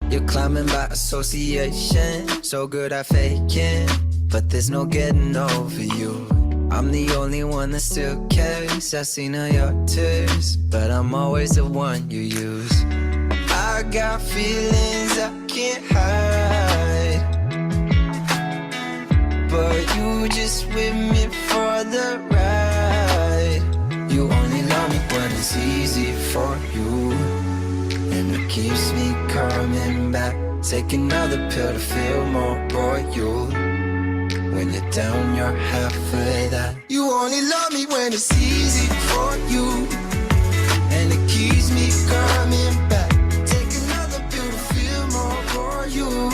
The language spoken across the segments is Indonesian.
You're climbing by association, so good at faking, but there's no getting over you. I'm the only one that still cares. I've seen all your tears, but I'm always the one you use. I got feelings I can't hide, but you just with me for the ride. You only love me when it's easy for you, and it keeps me coming back. Take another pill to feel more royal. When you're down, you're half of that. You only love me when it's easy for you, and it keeps me coming back. Take another pill to feel more royal.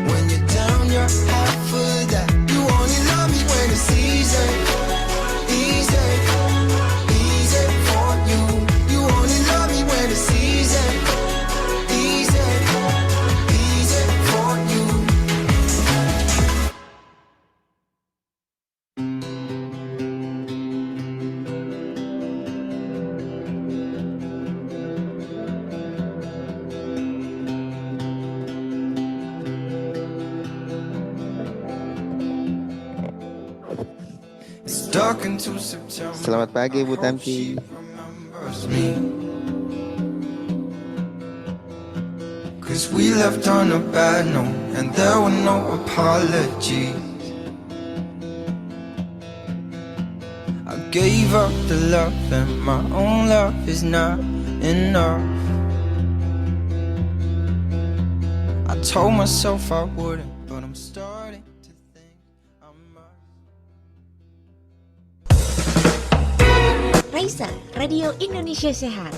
When you're down, you're half of that. You only love me when it's easy, easy, easy for you. You only love me when it's easy, easy, easy for you. It's dark into September. Selamat pagi Bu Tanti. Cause we left on a bad note, and there were no apologies. I gave up the love, and my own love is not enough. I told myself I wouldn't, but I'm starting to think I must. Raisa, Radio Indonesia Sehat.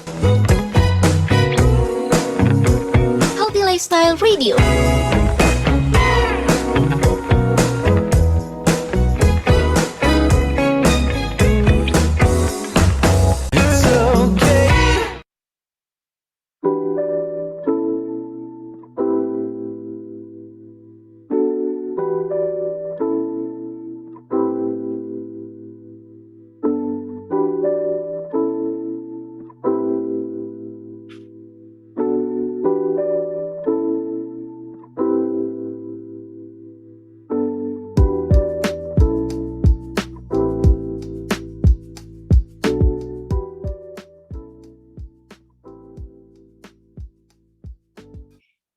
Healthy Lifestyle Radio. It's okay.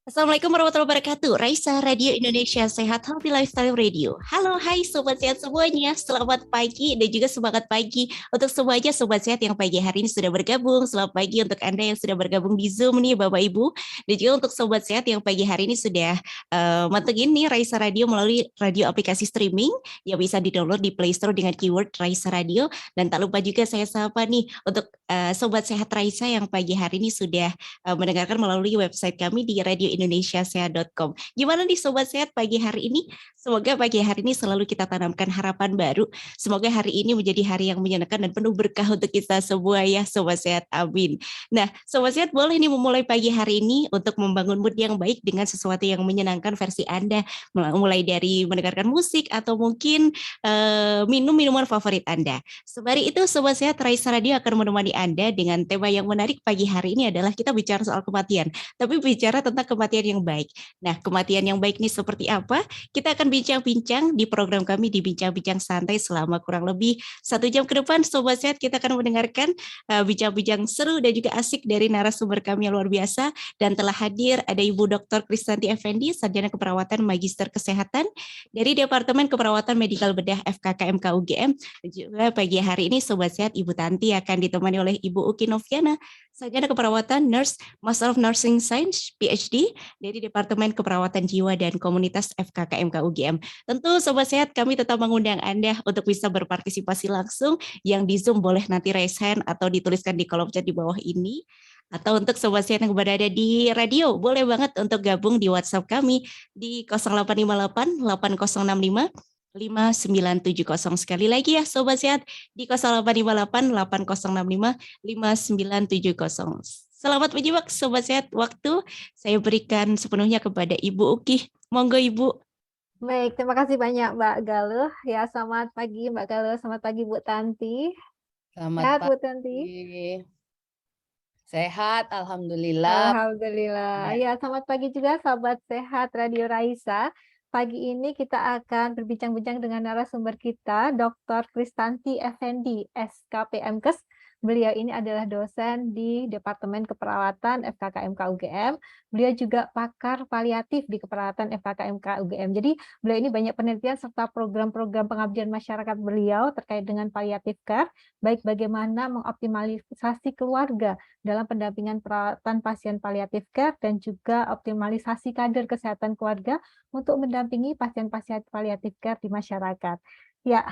Assalamualaikum warahmatullahi wabarakatuh. Raisa, Radio Indonesia Sehat, Healthy Lifestyle Radio. Halo, hai Sobat Sehat semuanya. Selamat pagi dan juga semangat pagi untuk semuanya Sobat Sehat yang pagi hari ini sudah bergabung. Selamat pagi untuk Anda yang sudah bergabung di Zoom nih Bapak Ibu. Dan juga untuk Sobat Sehat yang pagi hari ini sudah mantengin nih Raisa Radio melalui radio aplikasi streaming yang bisa di-download di Play Store dengan keyword Raisa Radio. Dan tak lupa juga saya sapa nih untuk Sobat Sehat Raisa yang pagi hari ini sudah mendengarkan melalui website kami di radioindonesiasehat.com. Gimana nih Sobat Sehat pagi hari ini? Semoga pagi hari ini selalu kita tanamkan harapan baru. Semoga hari ini menjadi hari yang menyenangkan dan penuh berkah untuk kita semua ya Sobat Sehat. Amin. Nah Sobat Sehat boleh nih memulai pagi hari ini untuk membangun mood yang baik dengan sesuatu yang menyenangkan versi Anda. Mulai dari mendengarkan musik atau mungkin minum minuman favorit Anda. Sembari itu Sobat Sehat, Raisa Radio akan menemani Anda dengan tema yang menarik pagi hari ini adalah kita bicara soal kematian. Tapi bicara tentang kematian yang baik. Nah, kematian yang baik ini seperti apa? Kita akan bincang-bincang di program kami di Bincang-Bincang Santai selama kurang lebih 1 jam ke depan. Sobat Sehat, kita akan mendengarkan bincang-bincang seru dan juga asik dari narasumber kami yang luar biasa. Dan telah hadir ada Ibu Dr. Kristanti Effendi, Sarjana Keperawatan Magister Kesehatan dari Departemen Keperawatan Medikal Bedah FKKMK UGM. Dan juga pagi hari ini Sobat Sehat, Ibu Tanti akan ditemani oleh Ibu Uki Noviana, Sarjana Keperawatan Nurse, Master of Nursing Science, PhD, dari Departemen Keperawatan Jiwa dan Komunitas FKKMK UGM. Tentu Sobat Sehat, kami tetap mengundang Anda untuk bisa berpartisipasi langsung. Yang di Zoom boleh nanti raise hand atau dituliskan di kolom chat di bawah ini. Atau untuk Sobat Sehat yang berada di radio, boleh banget untuk gabung di WhatsApp kami di 0858 8065 5970. Sekali lagi ya Sobat Sehat di 0858 8065 5970. Selamat menyimak Sobat Sehat. Waktu saya berikan sepenuhnya kepada Ibu Uki. Monggo Ibu. Baik, terima kasih banyak Mbak Galuh. Ya, selamat pagi Mbak Galuh, selamat pagi Bu Tanti. Selamat Sehat Bu pagi. Tanti. Sehat, alhamdulillah. Alhamdulillah. Ya. Ya, selamat pagi juga sahabat sehat Radio Raisa. Pagi ini kita akan berbincang-bincang dengan narasumber kita, Dr. Kristanti Effendi, SKPMKes. Beliau ini adalah dosen di Departemen Keperawatan FKKMK UGM. Beliau juga pakar paliatif di Keperawatan FKKMK UGM. Jadi, beliau ini banyak penelitian serta program-program pengabdian masyarakat beliau terkait dengan palliative care, baik bagaimana mengoptimalisasi keluarga dalam pendampingan perawatan pasien palliative care dan juga optimalisasi kader kesehatan keluarga untuk mendampingi pasien-pasien palliative care di masyarakat. Ya,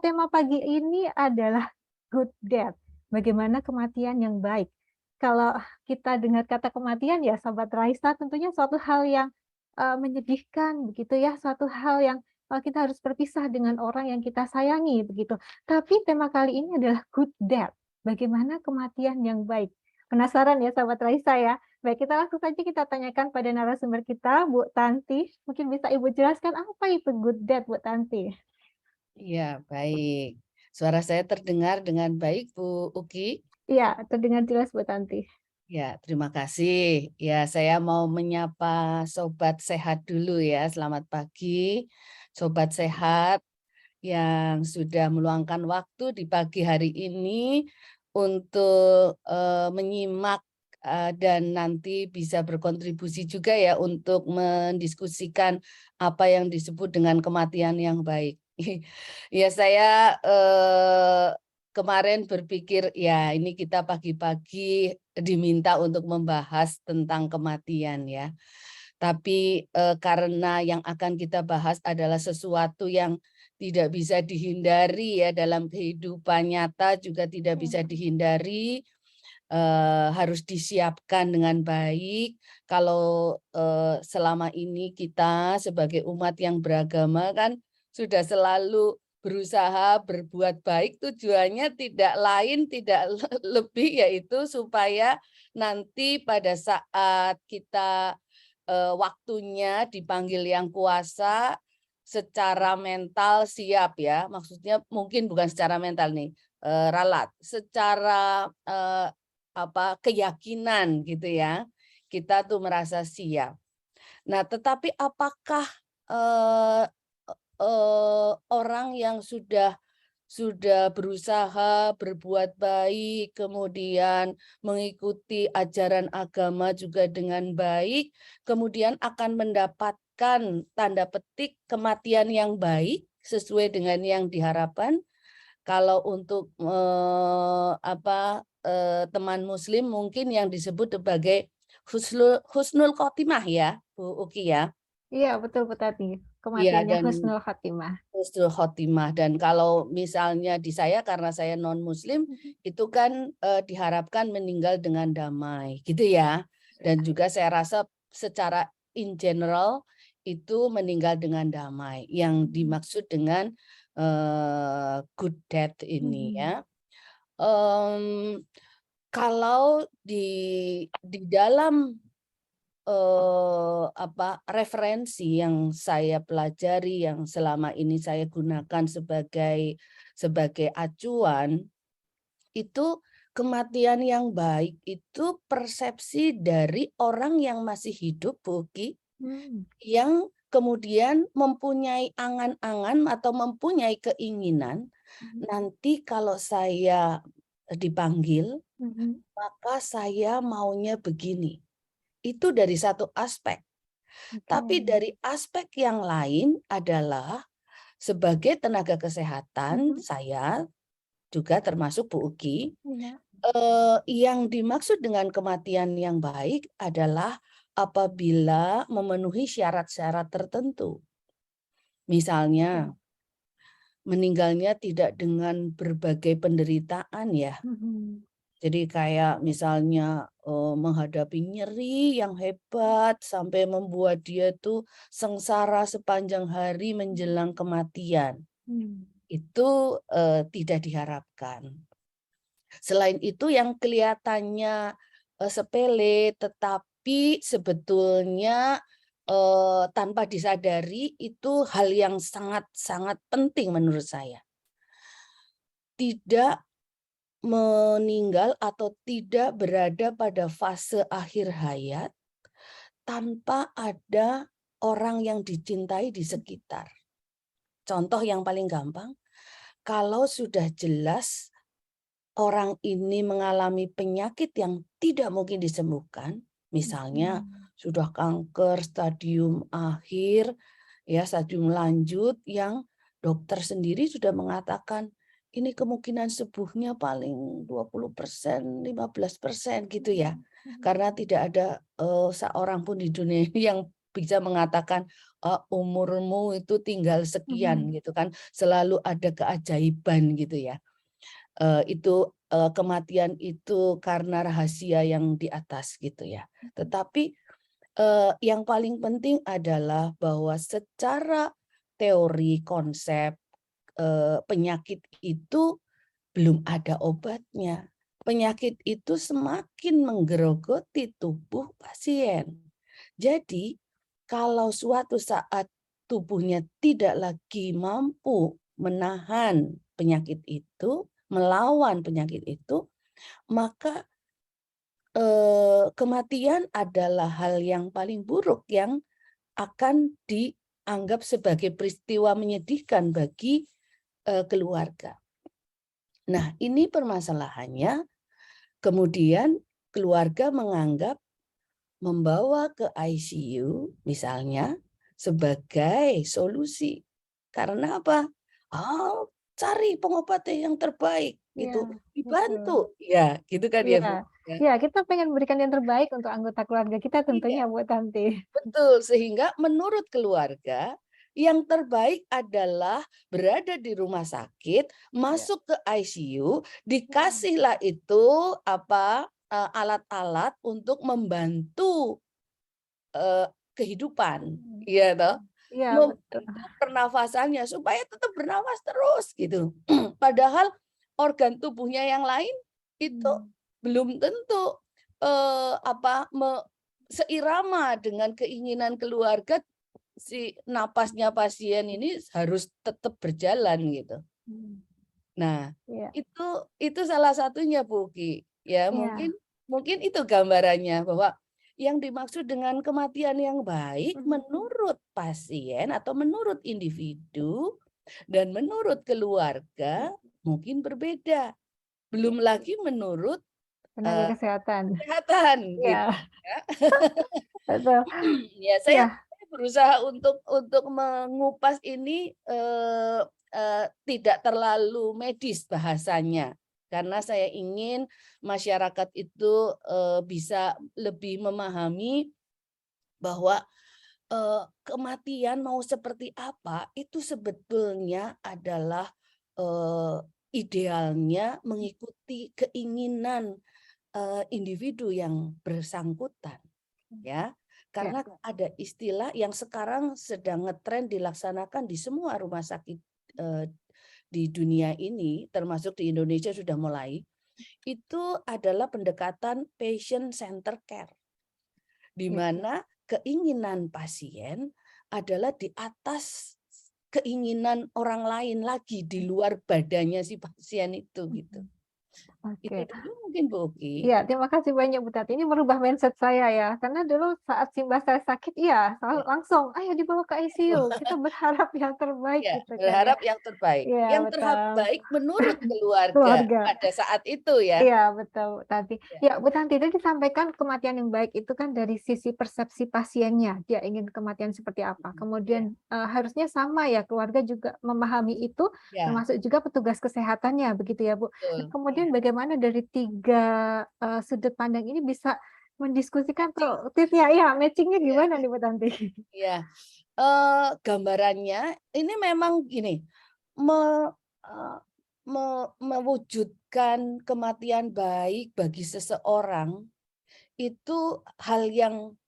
tema pagi ini adalah good death. Bagaimana kematian yang baik. Kalau kita dengar kata kematian ya Sobat Raisa tentunya suatu hal yang menyedihkan begitu ya, suatu hal yang kita harus berpisah dengan orang yang kita sayangi begitu. Tapi tema kali ini adalah good death. Bagaimana kematian yang baik. Penasaran ya Sahabat Raisa ya? Baik, kita langsung saja kita tanyakan pada narasumber kita, Bu Tanti. Mungkin bisa Ibu jelaskan apa itu good death, Bu Tanti? Iya, baik. Suara saya terdengar dengan baik, Bu Uki? Iya, terdengar jelas Bu Tanti. Ya, terima kasih. Ya, saya mau menyapa Sobat Sehat dulu ya. Selamat pagi, Sobat Sehat yang sudah meluangkan waktu di pagi hari ini untuk menyimak dan nanti bisa berkontribusi juga ya untuk mendiskusikan apa yang disebut dengan kematian yang baik. Ya, saya kemarin berpikir ya ini kita pagi-pagi diminta untuk membahas tentang kematian ya. Tapi karena yang akan kita bahas adalah sesuatu yang tidak bisa dihindari ya dalam kehidupan nyata, juga tidak bisa dihindari, harus disiapkan dengan baik. Kalau selama ini kita sebagai umat yang beragama kan sudah selalu berusaha berbuat baik, tujuannya tidak lain tidak lebih yaitu supaya nanti pada saat kita waktunya dipanggil yang kuasa secara mental siap ya, maksudnya mungkin bukan secara mental nih, ralat, secara keyakinan gitu ya, kita tuh merasa siap. Nah, tetapi apakah orang yang sudah berusaha berbuat baik, kemudian mengikuti ajaran agama juga dengan baik, kemudian akan mendapatkan tanda petik kematian yang baik sesuai dengan yang diharapkan? Kalau untuk teman Muslim mungkin yang disebut sebagai husnul khotimah ya, Bu Uki ya. Iya, betul Bu Tanti. Iya, Kematiannya dan husnul khotimah. husnul khotimah, dan kalau misalnya di saya karena saya non Muslim itu kan diharapkan meninggal dengan damai gitu ya. Dan juga saya rasa secara in general itu meninggal dengan damai yang dimaksud dengan good death ini ya. Kalau di dalam referensi yang saya pelajari, yang selama ini saya gunakan sebagai acuan, itu kematian yang baik itu persepsi dari orang yang masih hidup, Bu Uki, yang kemudian mempunyai angan-angan atau mempunyai keinginan nanti kalau saya dipanggil, maka saya maunya begini. Itu dari satu aspek. Tapi dari aspek yang lain adalah sebagai tenaga kesehatan, saya juga termasuk Bu Uki, yang dimaksud dengan kematian yang baik adalah apabila memenuhi syarat-syarat tertentu. Misalnya, meninggalnya tidak dengan berbagai penderitaan ya. Jadi kayak misalnya menghadapi nyeri yang hebat sampai membuat dia tuh sengsara sepanjang hari menjelang kematian. Itu tidak diharapkan. Selain itu yang kelihatannya sepele tetapi sebetulnya tanpa disadari itu hal yang sangat-sangat penting menurut saya. Tidak meninggal atau tidak berada pada fase akhir hayat tanpa ada orang yang dicintai di sekitar. Contoh yang paling gampang, kalau sudah jelas orang ini mengalami penyakit yang tidak mungkin disembuhkan, misalnya sudah kanker stadium akhir, ya stadium lanjut yang dokter sendiri sudah mengatakan ini kemungkinan sembuhnya paling 20%, 15% gitu ya. Karena tidak ada seorang pun di dunia ini yang bisa mengatakan umurmu itu tinggal sekian gitu kan. Selalu ada keajaiban gitu ya. Kematian itu karena rahasia yang di atas gitu ya. Tetapi yang paling penting adalah bahwa secara teori konsep penyakit itu belum ada obatnya. Penyakit itu semakin menggerogoti tubuh pasien. Jadi kalau suatu saat tubuhnya tidak lagi mampu menahan penyakit itu, melawan penyakit itu, maka kematian adalah hal yang paling buruk yang akan dianggap sebagai peristiwa menyedihkan bagi keluarga. Nah, ini permasalahannya. Kemudian keluarga menganggap membawa ke ICU misalnya sebagai solusi. Karena apa? Cari pengobatan yang terbaik gitu. Dibantu. Ya, gitu kan ya, Bu. Ya, kita pengen berikan yang terbaik untuk anggota keluarga kita tentunya, Bu Tanti. Betul, sehingga menurut keluarga yang terbaik adalah berada di rumah sakit, masuk ke ICU, dikasihlah itu alat-alat untuk membantu kehidupan, ya toh, Iya, betul. membantu pernafasannya supaya tetap bernafas terus gitu. Padahal organ tubuhnya yang lain itu belum tentu seirama dengan keinginan keluarga si napasnya pasien ini harus tetap berjalan gitu. Nah, itu salah satunya Bu Ki. Ya, mungkin itu gambarannya bahwa yang dimaksud dengan kematian yang baik menurut pasien atau menurut individu dan menurut keluarga mungkin berbeda. Belum lagi menurut tenaga kesehatan. Gitu. Ya. Betul. Ya, saya berusaha untuk mengupas ini tidak terlalu medis bahasanya, karena saya ingin masyarakat itu bisa lebih memahami bahwa kematian mau seperti apa itu sebetulnya adalah idealnya mengikuti keinginan individu yang bersangkutan, ya. Karena ada istilah yang sekarang sedang ngetren dilaksanakan di semua rumah sakit di dunia ini, termasuk di Indonesia sudah mulai, itu adalah pendekatan patient center care, di mana keinginan pasien adalah di atas keinginan orang lain lagi di luar badannya si pasien itu gitu. Itu dulu mungkin Bu Uki. Iya, terima kasih banyak Bu Tati. Ini merubah mindset saya ya. Karena dulu saat Simbah saya sakit, langsung ayo dibawa ke ICU. Kita berharap yang terbaik Ya, gitu kan ya. berharap yang terbaik. Iya, Yang betul. terbaik menurut keluarga pada saat itu ya. Iya, betul Bu Tanti. Ya, Bu Tanti tadi disampaikan kematian yang baik itu kan dari sisi persepsi pasiennya. Dia ingin kematian seperti apa. Kemudian harusnya sama ya, keluarga juga memahami itu, termasuk juga petugas kesehatannya, begitu ya Bu. Nah, kemudian bagaimana dari tiga sudut pandang ini bisa mendiskusikan tipsnya, matchingnya gimana nih Bu Tanti? Iya, gambarannya ini memang gini, mewujudkan kematian baik bagi seseorang itu hal yang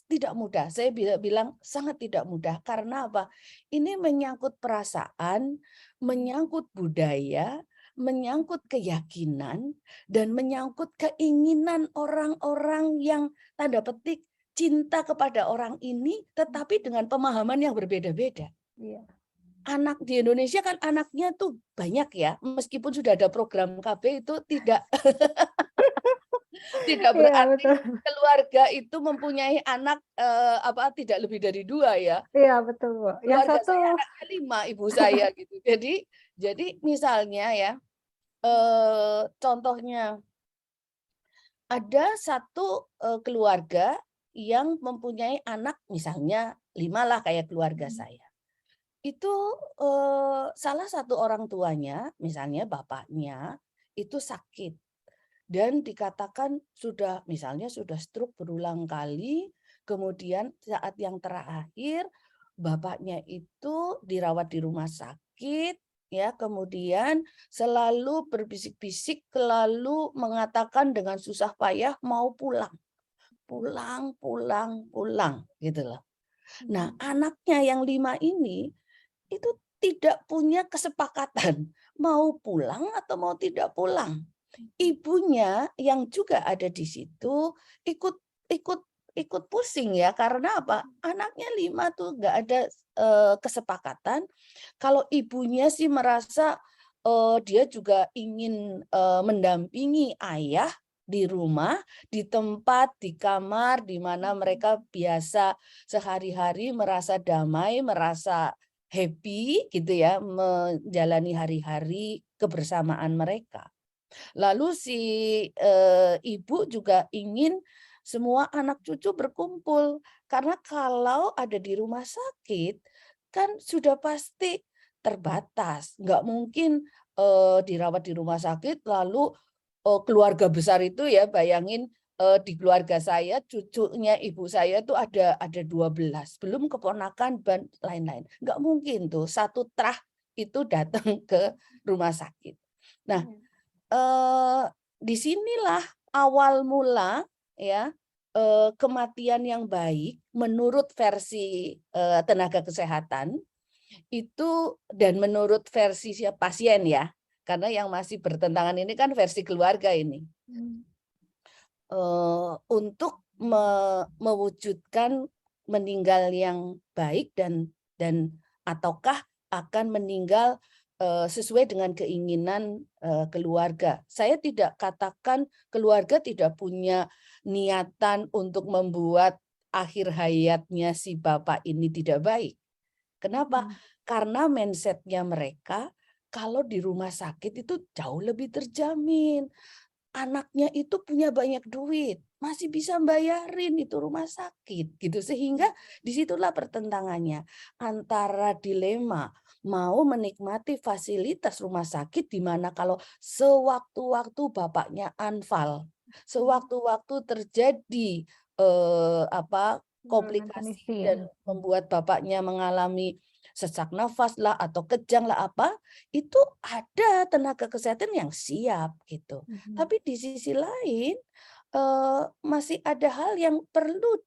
tidak mudah. Saya bilang sangat tidak mudah. Karena apa? Ini menyangkut perasaan, menyangkut budaya, menyangkut keyakinan, dan menyangkut keinginan orang-orang yang tanda petik cinta kepada orang ini, tetapi dengan pemahaman yang berbeda-beda. anak di Indonesia kan anaknya tuh banyak ya, meskipun sudah ada program KB itu tidak tidak Iya, berarti betul. keluarga itu mempunyai anak tidak lebih dari 2 ya. Iya, betul, Bu. Yang Keluarga satu saya anaknya 5, ibu saya gitu. Jadi misalnya ya, contohnya ada satu keluarga yang mempunyai anak misalnya 5 lah kayak keluarga saya. Itu salah satu orang tuanya, misalnya bapaknya, itu sakit dan dikatakan misalnya sudah stroke berulang kali, kemudian saat yang terakhir bapaknya itu dirawat di rumah sakit, ya, kemudian selalu berbisik-bisik, selalu mengatakan dengan susah payah mau pulang, pulang, pulang, pulang, gitu loh. Nah, anaknya yang 5 ini itu tidak punya kesepakatan mau pulang atau mau tidak pulang. Ibunya yang juga ada di situ ikut ikut ikut pusing ya, karena apa? Anaknya 5 tuh nggak ada kesepakatan. Kalau ibunya sih merasa dia juga ingin mendampingi ayah di rumah, di tempat, di kamar di mana mereka biasa sehari-hari merasa damai, merasa happy gitu ya, menjalani hari-hari kebersamaan mereka. Lalu si ibu juga ingin semua anak cucu berkumpul, karena kalau ada di rumah sakit kan sudah pasti terbatas, nggak mungkin dirawat di rumah sakit lalu keluarga besar itu ya, bayangin di keluarga saya cucunya ibu saya tuh ada 12, belum keponakan dan lain-lain. Nggak mungkin tuh satu trah itu datang ke rumah sakit. Nah, disinilah awal mula ya kematian yang baik menurut versi tenaga kesehatan itu, dan menurut versi pasien ya, karena yang masih bertentangan ini kan versi keluarga ini. Untuk mewujudkan meninggal yang baik dan ataukah akan meninggal sesuai dengan keinginan keluarga. Saya tidak katakan keluarga tidak punya niatan untuk membuat akhir hayatnya si bapak ini tidak baik. Kenapa? Karena mindsetnya mereka kalau di rumah sakit itu jauh lebih terjamin. Anaknya itu punya banyak duit, masih bisa bayarin itu rumah sakit gitu, sehingga disitulah pertentangannya antara dilema mau menikmati fasilitas rumah sakit di mana kalau sewaktu-waktu bapaknya anfal, sewaktu-waktu terjadi komplikasi kondisi. dan membuat bapaknya mengalami sesak nafas lah atau kejang lah itu ada tenaga kesehatan yang siap gitu. Tapi di sisi lain masih ada hal yang perlu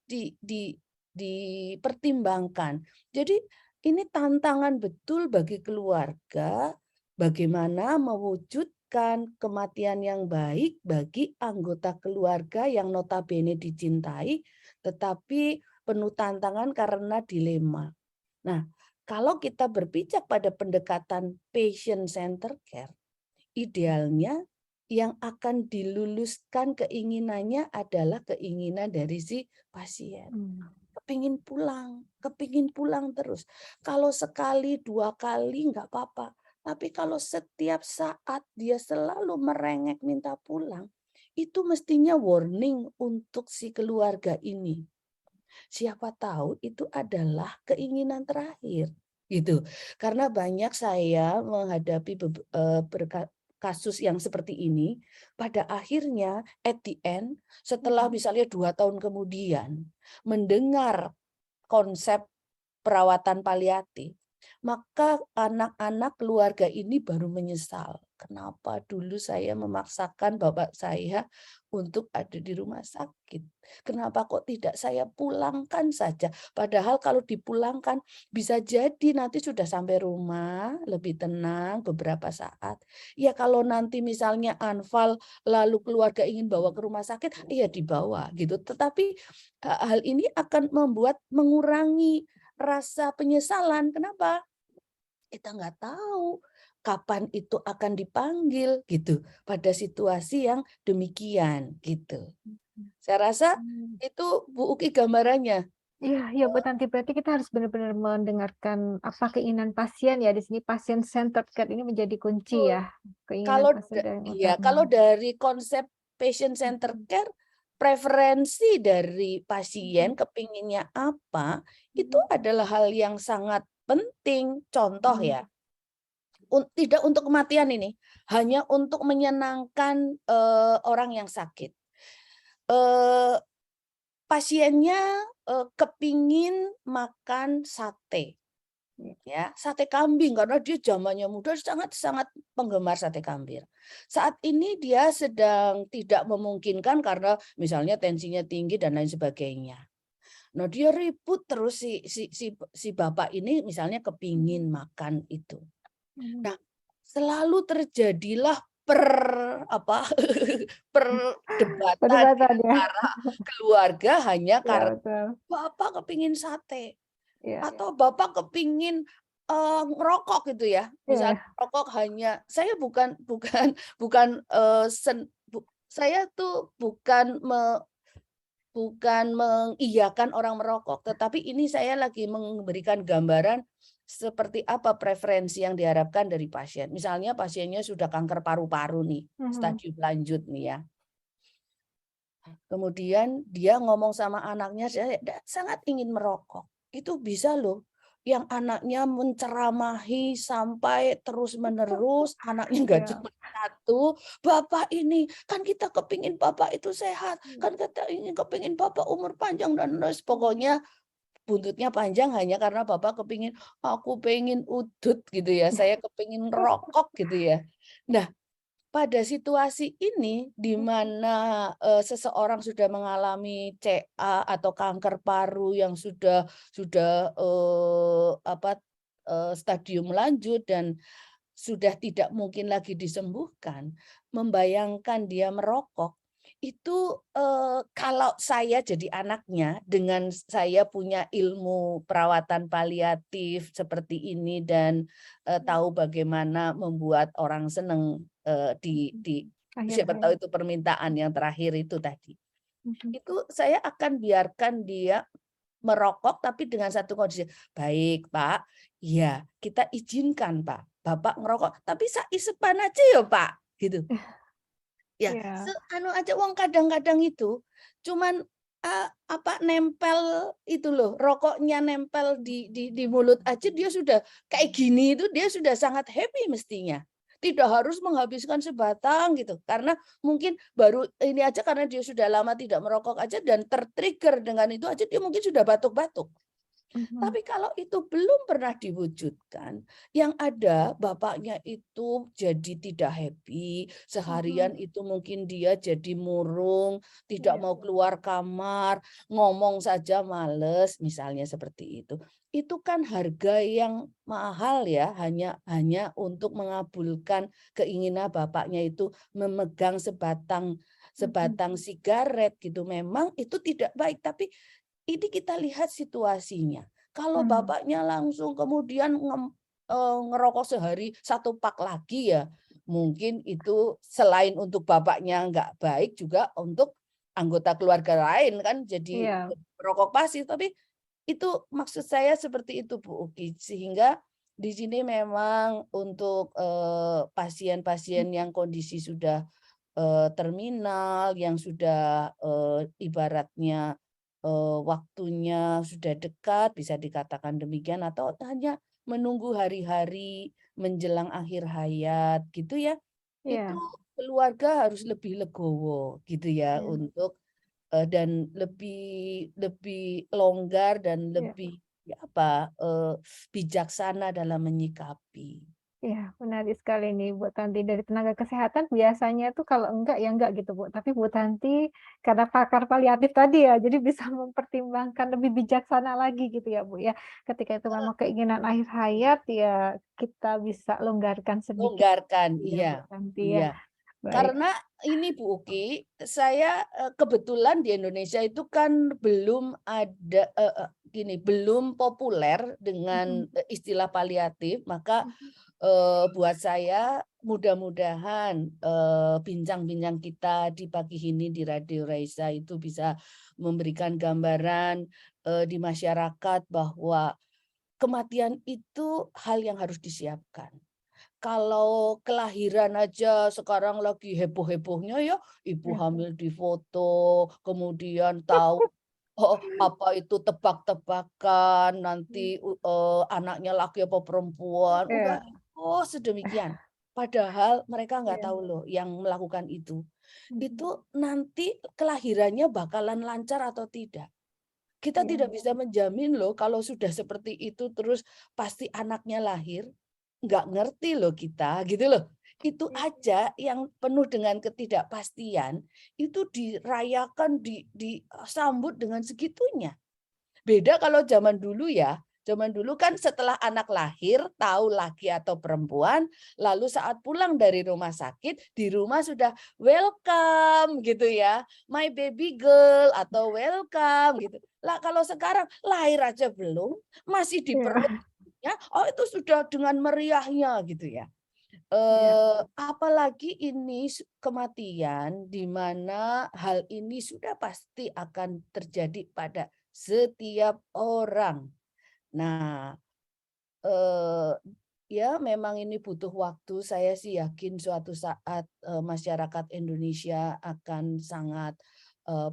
dipertimbangkan. Jadi ini tantangan betul bagi keluarga bagaimana mewujudkan kematian yang baik bagi anggota keluarga yang notabene dicintai tetapi penuh tantangan karena dilema. Nah, kalau kita berpijak pada pendekatan patient center care, idealnya yang akan diluluskan keinginannya adalah keinginan dari si pasien. Kepingin pulang terus. Kalau sekali, 2 kali nggak apa-apa. Tapi kalau setiap saat dia selalu merengek minta pulang, itu mestinya warning untuk si keluarga ini. Siapa tahu itu adalah keinginan terakhir gitu. Karena banyak saya menghadapi kasus yang seperti ini, pada akhirnya at the end setelah misalnya 2 tahun kemudian mendengar konsep perawatan paliatif, maka anak-anak keluarga ini baru menyesal. Kenapa dulu saya memaksakan bapak saya untuk ada di rumah sakit? Kenapa kok tidak saya pulangkan saja? Padahal kalau dipulangkan bisa jadi nanti sudah sampai rumah lebih tenang beberapa saat. Ya kalau nanti misalnya anfal lalu keluarga ingin bawa ke rumah sakit, ya dibawa gitu. Tetapi hal ini akan mengurangi rasa penyesalan. Kenapa? kita nggak tahu kapan itu akan dipanggil gitu pada situasi yang demikian gitu. Saya rasa itu Bu Uki gambarannya. Iya, ya Bu Tanti, berarti kita harus benar-benar mendengarkan apa keinginan pasien ya. Di sini pasien centered care ini menjadi kunci ya. Keinginan Kalau pasien yang iya, utama. kalau dari konsep patient center care, preferensi dari pasien kepinginnya apa, itu adalah hal yang sangat penting. Contoh ya, tidak untuk kematian ini, hanya untuk menyenangkan orang yang sakit. Pasiennya kepingin makan sate. Ya, sate kambing karena dia zamannya muda sangat penggemar sate kambing. Saat ini dia sedang tidak memungkinkan karena misalnya tensinya tinggi dan lain sebagainya. Nah, dia ribut terus si bapak ini misalnya kepingin makan itu. Nah, selalu terjadilah perdebatan Perdebatan ya. antara keluarga hanya Ya, karena betul. bapak kepingin sate. Ya. Atau bapak kepingin ngerokok gitu ya, misalnya Iya. rokok hanya saya saya tuh bukan mengiyakan orang merokok, tetapi ini saya lagi memberikan gambaran seperti apa preferensi yang diharapkan dari pasien. Misalnya pasiennya sudah kanker paru-paru nih, stadium lanjut nih ya. Kemudian dia ngomong sama anaknya, saya sangat ingin merokok. Itu bisa loh. Yang anaknya menceramahi sampai terus-menerus, anaknya nggak Iya. cuma satu, bapak ini, kan kita kepingin bapak itu sehat, kan kita ingin kepingin bapak umur panjang dan terus pokoknya buntutnya panjang hanya karena bapak kepingin, aku pengen udut gitu ya, saya kepingin rokok gitu ya. Nah, pada situasi ini di mana seseorang sudah mengalami CA atau kanker paru yang sudah stadium lanjut dan sudah tidak mungkin lagi disembuhkan, membayangkan dia merokok itu kalau saya jadi anaknya dengan saya punya ilmu perawatan paliatif seperti ini dan tahu bagaimana membuat orang senang siapa tahu itu permintaan yang terakhir itu tadi. Itu saya akan biarkan dia merokok tapi dengan satu kondisi. Baik, Pak. Ya, kita izinkan, Pak. Bapak ngerokok, tapi saisepan aja ya, Pak. Gitu. Ya, Iya. anu aja uang kadang-kadang itu cuman nempel itu loh, rokoknya nempel di mulut aja dia sudah kayak gini itu dia sudah sangat happy mestinya. Tidak harus menghabiskan sebatang gitu. Karena mungkin baru ini aja karena dia sudah lama tidak merokok aja dan tertrigger dengan itu aja dia mungkin sudah batuk-batuk. Tapi kalau itu belum pernah diwujudkan, yang ada bapaknya itu jadi tidak happy, seharian itu mungkin dia jadi murung, tidak mau keluar kamar, ngomong saja males, misalnya seperti itu. Itu kan harga yang mahal ya, hanya untuk mengabulkan keinginan bapaknya itu memegang sebatang sigaret gitu. Memang itu tidak baik, tapi ini kita lihat situasinya. Kalau bapaknya langsung kemudian ngerokok sehari 1 pak lagi ya, mungkin itu selain untuk bapaknya nggak baik juga untuk anggota keluarga lain kan jadi Iya. merokok pasif. Tapi itu maksud saya seperti itu Bu Uki. Sehingga di sini memang untuk pasien-pasien yang kondisi sudah terminal, yang sudah ibaratnya waktunya sudah dekat, bisa dikatakan demikian, atau hanya menunggu hari-hari menjelang akhir hayat gitu ya, itu Iya. keluarga harus lebih legowo gitu ya untuk dan lebih longgar dan Iya. lebih bijaksana dalam menyikapi. Iya, menarik sekali nih Bu Tanti. Dari tenaga kesehatan biasanya tuh kalau enggak ya enggak gitu Bu. Tapi Bu Tanti karena pakar paliatif tadi ya, jadi bisa mempertimbangkan lebih bijaksana lagi gitu ya Bu ya. Ketika itu memang keinginan akhir hayat ya kita bisa longgarkan sedikit Longgarkan, ya Bu iya, Tanti ya. iya. Baik. Karena ini Bu Uki, saya kebetulan di Indonesia itu kan belum ada gini, belum populer dengan istilah paliatif, maka buat saya mudah-mudahan bincang-bincang kita di pagi ini di Radio Raisa itu bisa memberikan gambaran di masyarakat bahwa kematian itu hal yang harus disiapkan. Kalau kelahiran aja sekarang lagi heboh-hebohnya ya, ibu hamil di foto, kemudian tahu apa itu tebak-tebakan, nanti anaknya laki apa perempuan, udah sedemikian. Padahal mereka nggak tahu loh yang melakukan itu nanti kelahirannya bakalan lancar atau tidak. Kita tidak bisa menjamin loh kalau sudah seperti itu terus pasti anaknya lahir. Nggak ngerti loh kita gitu loh. Itu aja yang penuh dengan ketidakpastian itu dirayakan, disambut dengan segitunya. Beda kalau zaman dulu ya. Zaman dulu kan setelah anak lahir, tahu laki atau perempuan, lalu saat pulang dari rumah sakit, di rumah sudah welcome gitu ya. My baby girl atau welcome gitu. Lah kalau sekarang lahir aja belum, masih diperlukannya, oh itu sudah dengan meriahnya gitu ya. Apalagi ini kematian di mana hal ini sudah pasti akan terjadi pada setiap orang. Nah, ya memang ini butuh waktu. Saya sih yakin suatu saat masyarakat Indonesia akan sangat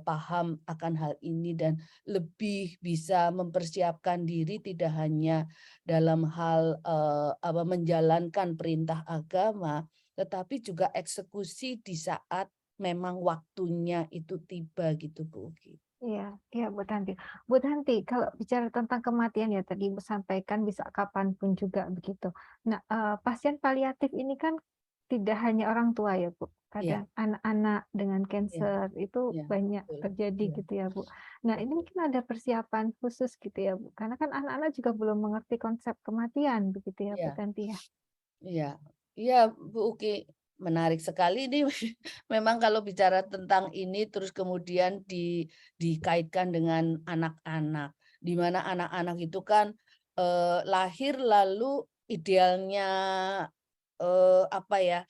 paham akan hal ini dan lebih bisa mempersiapkan diri tidak hanya dalam hal menjalankan perintah agama, tetapi juga eksekusi di saat memang waktunya itu tiba gitu Bu Uki. Iya, iya Bu Tanti. Bu Tanti, kalau bicara tentang kematian ya tadi Ibu sampaikan bisa kapanpun juga begitu. Nah, pasien paliatif ini kan tidak hanya orang tua ya Bu, Iya, kadang anak-anak dengan iya, cancer itu iya, banyak betul. terjadi Iya, gitu ya Bu. Nah, ini betul. mungkin ada persiapan khusus gitu ya Bu, karena kan anak-anak juga belum mengerti konsep kematian begitu ya Bu Iya. Tanti ya. Iya, iya Bu Uki, menarik sekali ini. Memang kalau bicara tentang ini terus kemudian dikaitkan dengan anak-anak, di mana anak-anak itu kan lahir lalu idealnya apa ya,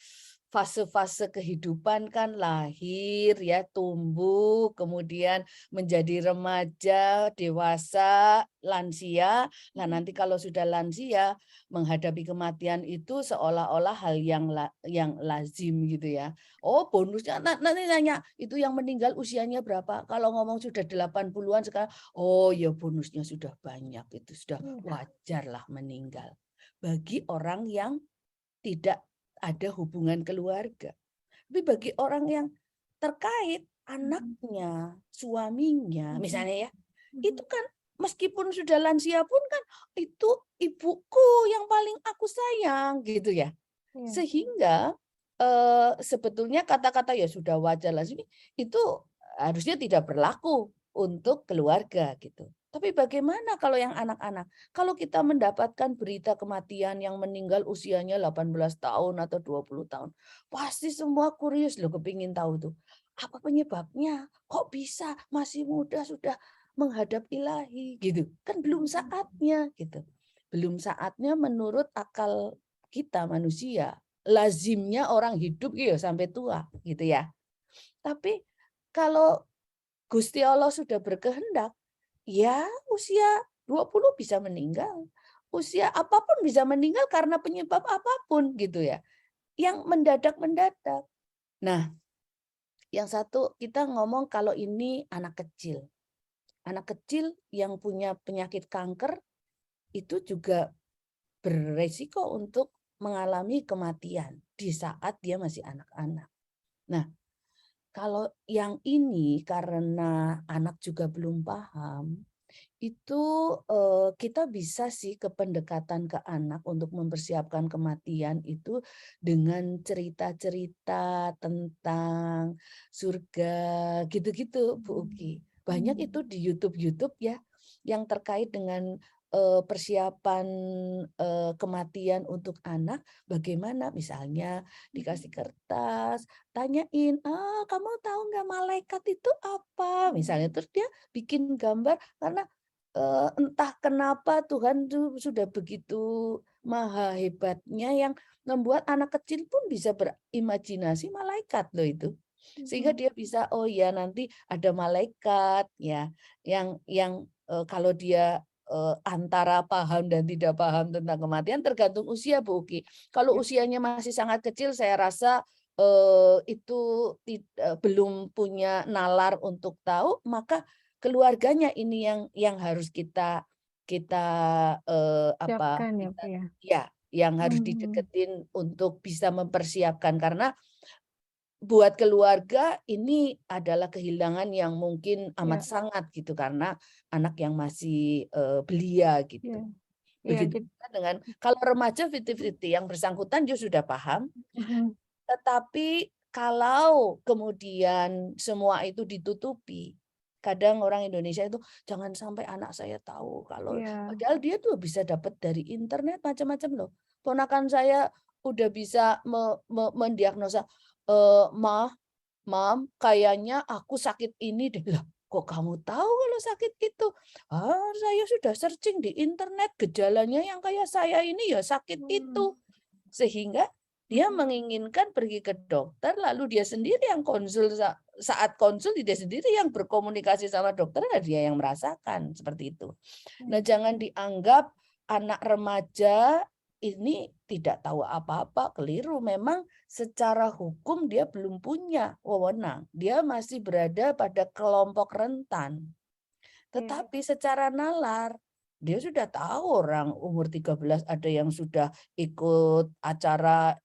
fase-fase kehidupan kan lahir ya, tumbuh, kemudian menjadi remaja, dewasa, lansia. Nah, nanti kalau sudah lansia menghadapi kematian itu seolah-olah hal yang lazim gitu ya. Oh, bonusnya nanti nanya, itu yang meninggal usianya berapa? Kalau ngomong sudah 80-an sekarang, oh ya bonusnya sudah banyak, itu sudah wajar lah meninggal. Bagi orang yang tidak ada hubungan keluarga. Tapi bagi orang yang terkait anaknya, suaminya, misalnya ya, itu kan meskipun sudah lansia pun kan itu ibuku yang paling aku sayang gitu ya. Iya. Sehingga sebetulnya kata-kata ya sudah wajar lah itu harusnya tidak berlaku untuk keluarga gitu. Tapi bagaimana kalau yang anak-anak? Kalau kita mendapatkan berita kematian yang meninggal usianya 18 tahun atau 20 tahun, pasti semua kurius loh kepingin tahu tuh. Apa penyebabnya? Kok bisa masih muda sudah menghadap ilahi gitu? Kan belum saatnya gitu. Belum saatnya menurut akal kita manusia. Lazimnya orang hidup gitu sampai tua gitu ya. Tapi kalau Gusti Allah sudah berkehendak, ya usia 20 bisa meninggal. Usia apapun bisa meninggal karena penyebab apapun gitu ya. Yang mendadak-mendadak. Nah, yang satu kita ngomong kalau ini anak kecil. Anak kecil yang punya penyakit kanker itu juga beresiko untuk mengalami kematian di saat dia masih anak-anak. Nah, kalau yang ini karena anak juga belum paham, itu kita bisa sih ke pendekatan ke anak untuk mempersiapkan kematian itu dengan cerita-cerita tentang surga gitu-gitu Bu Uki. Banyak itu di YouTube ya yang terkait dengan persiapan kematian untuk anak, bagaimana misalnya dikasih kertas, tanyain, kamu tahu nggak malaikat itu apa? Misalnya terus dia bikin gambar karena entah kenapa Tuhan tuh sudah begitu maha hebatnya yang membuat anak kecil pun bisa berimajinasi malaikat loh itu. Sehingga dia bisa, oh ya nanti ada malaikat ya yang kalau dia antara paham dan tidak paham tentang kematian tergantung usia Bu Uki. Kalau Ya. usianya masih sangat kecil saya rasa itu belum punya nalar untuk tahu, maka keluarganya ini yang harus kita Siapkan ya, Bu ya. ya yang harus dideketin untuk bisa mempersiapkan karena buat keluarga ini adalah kehilangan yang mungkin amat Ya. sangat gitu karena anak yang masih belia gitu. Ya. Ya, Begitu juga dengan kalau remaja 50-50 yang bersangkutan dia sudah paham, tetapi kalau kemudian semua itu ditutupi, kadang orang Indonesia itu jangan sampai anak saya tahu kalau ya. padahal dia tuh bisa dapat dari internet macam-macam loh. Ponakan saya udah bisa mendiagnosa, Mam, kayaknya aku sakit ini deh. Lah, kok kamu tahu kalau sakit itu? Saya sudah searching di internet gejalanya yang kayak saya ini ya sakit itu. Sehingga dia menginginkan pergi ke dokter, lalu dia sendiri yang konsul saat konsul dia sendiri yang berkomunikasi sama dokter, dia yang merasakan seperti itu. Nah, jangan dianggap anak remaja ini tidak tahu apa-apa, keliru. Memang secara hukum dia belum punya wewenang. Dia masih berada pada kelompok rentan. Tetapi secara nalar dia sudah tahu orang umur 13 ada yang sudah ikut acara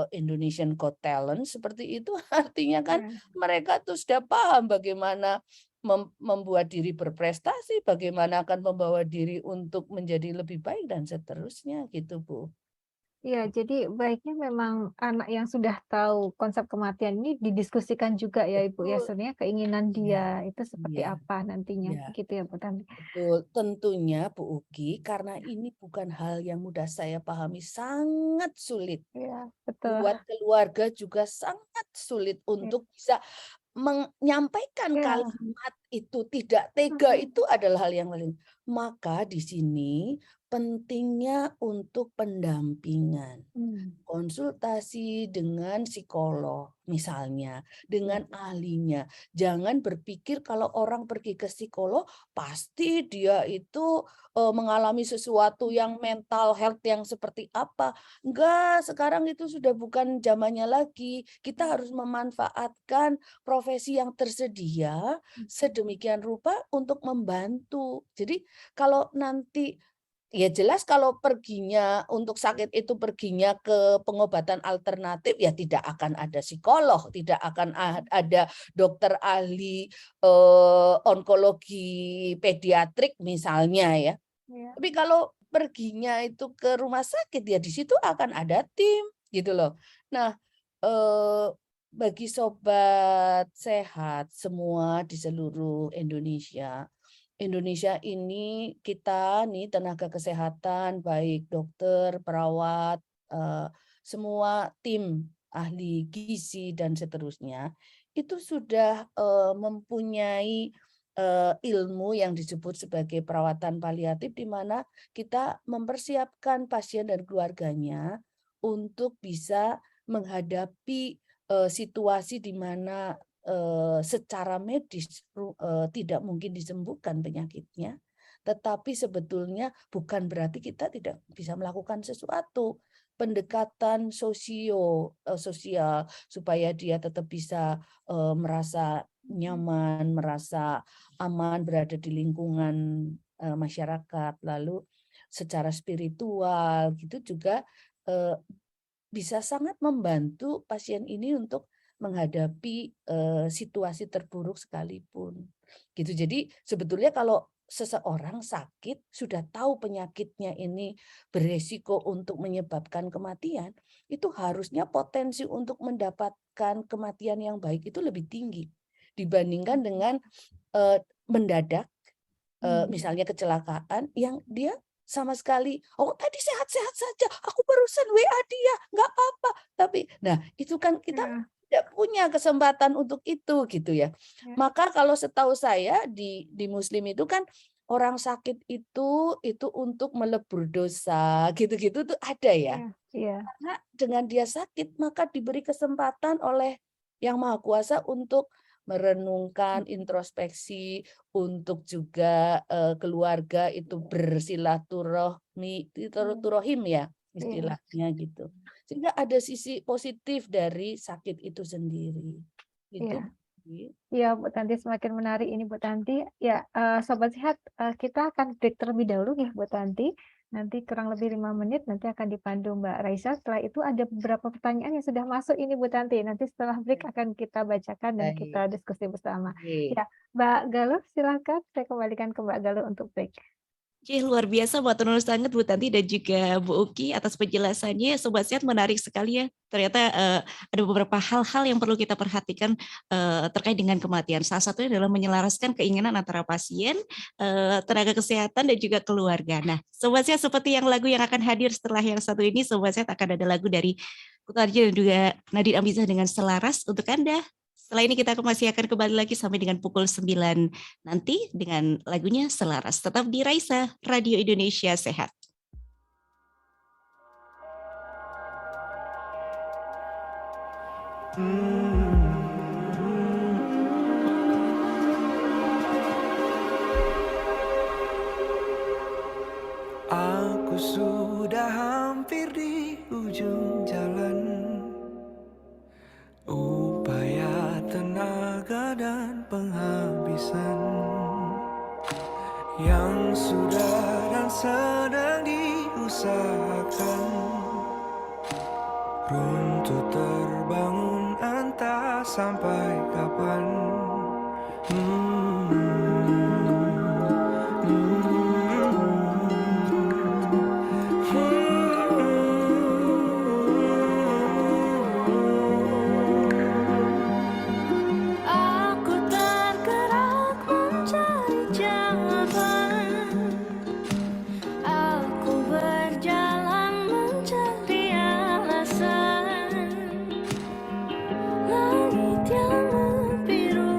Indonesian Got Talent seperti itu. Artinya kan mereka tuh sudah paham bagaimana membuat diri berprestasi, bagaimana akan membawa diri untuk menjadi lebih baik dan seterusnya gitu Bu. Iya, jadi baiknya memang anak yang sudah tahu konsep kematian ini didiskusikan juga ya Ibu ya, Betul. sebenarnya keinginan dia itu seperti Iya. apa nantinya, Iya. gitu ya Bu Tami. Betul, tentunya Bu Uki karena ini bukan hal yang mudah saya pahami, sangat sulit. Iya, betul. Buat keluarga juga sangat sulit untuk bisa menyampaikan Iya. kalimat itu tidak tega itu adalah hal yang paling. Maka di sini pentingnya untuk pendampingan. Konsultasi dengan psikolog misalnya, dengan ahlinya. Jangan berpikir kalau orang pergi ke psikolog pasti dia itu mengalami sesuatu yang mental health yang seperti apa. Enggak, sekarang itu sudah bukan zamannya lagi. Kita harus memanfaatkan profesi yang tersedia sedemikian rupa untuk membantu. Jadi kalau nanti ya jelas kalau perginya untuk sakit itu perginya ke pengobatan alternatif ya tidak akan ada psikolog, tidak akan ada dokter ahli onkologi pediatrik misalnya ya. Tapi kalau perginya itu ke rumah sakit ya di situ akan ada tim gitu loh. Nah, bagi sobat sehat semua di seluruh Indonesia ini kita nih tenaga kesehatan baik dokter, perawat, semua tim ahli gizi dan seterusnya itu sudah mempunyai ilmu yang disebut sebagai perawatan paliatif di mana kita mempersiapkan pasien dan keluarganya untuk bisa menghadapi situasi di mana secara medis tidak mungkin disembuhkan penyakitnya, tetapi sebetulnya bukan berarti kita tidak bisa melakukan sesuatu pendekatan sosial supaya dia tetap bisa merasa nyaman, merasa aman berada di lingkungan masyarakat, lalu secara spiritual gitu juga bisa sangat membantu pasien ini untuk menghadapi situasi terburuk sekalipun. Gitu. Jadi sebetulnya kalau seseorang sakit sudah tahu penyakitnya ini beresiko untuk menyebabkan kematian, itu harusnya potensi untuk mendapatkan kematian yang baik itu lebih tinggi dibandingkan dengan mendadak misalnya kecelakaan yang dia sama sekali, oh tadi sehat-sehat saja, aku barusan WA dia, nggak apa-apa. Tapi, nah itu kan kita tidak punya kesempatan untuk itu gitu ya. Maka kalau setahu saya di Muslim itu kan orang sakit itu untuk melebur dosa, gitu-gitu tuh ada ya. Iya, iya. Karena dengan dia sakit, maka diberi kesempatan oleh Yang Maha Kuasa untuk merenungkan, introspeksi, untuk juga keluarga itu bersilaturahmi, silaturahim ya Iya. istilahnya gitu. Sehingga ada sisi positif dari sakit itu sendiri. Itu Iya. Iya, Bu Tanti, semakin menarik ini, Bu Tanti. Ya, Sobat Sehat, kita akan break terlebih dahulu ya, Bu Tanti. Nanti kurang lebih 5 menit, nanti akan dipandu Mbak Raisa. Setelah itu ada beberapa pertanyaan yang sudah masuk ini, Bu Tanti. Nanti setelah break akan kita bacakan dan Baik. kita diskusi bersama. Oke. Ya, Mbak Galuh, silakan. Saya kembalikan ke Mbak Galuh untuk break. Oke, luar biasa matur nuwun sangat Bu Tanti dan juga Bu Uki atas penjelasannya. Sobat Sehat, menarik sekali ya. Ternyata ada beberapa hal-hal yang perlu kita perhatikan terkait dengan kematian. Salah satunya adalah menyelaraskan keinginan antara pasien, tenaga kesehatan dan juga keluarga. Nah, Sobat Sehat, seperti yang lagu yang akan hadir setelah yang satu ini, Sobat Sehat, akan ada lagu dari Kunto Aji dan juga Nadine Amizah dengan Selaras untuk Anda. Setelah ini kita masih akan kembali lagi sampai dengan pukul 9 nanti dengan lagunya Selaras. Tetap di Raisa, Radio Indonesia Sehat. Aku sudah hampir di ujung jalan. Upaya, tenaga, dan penghabisan yang sudah dan sedang diusahakan runtuh terbangun, entah sampai kapan. Aku tergerak mencari jawaban. Aku berjalan mencari alasan. Langit yang membiru,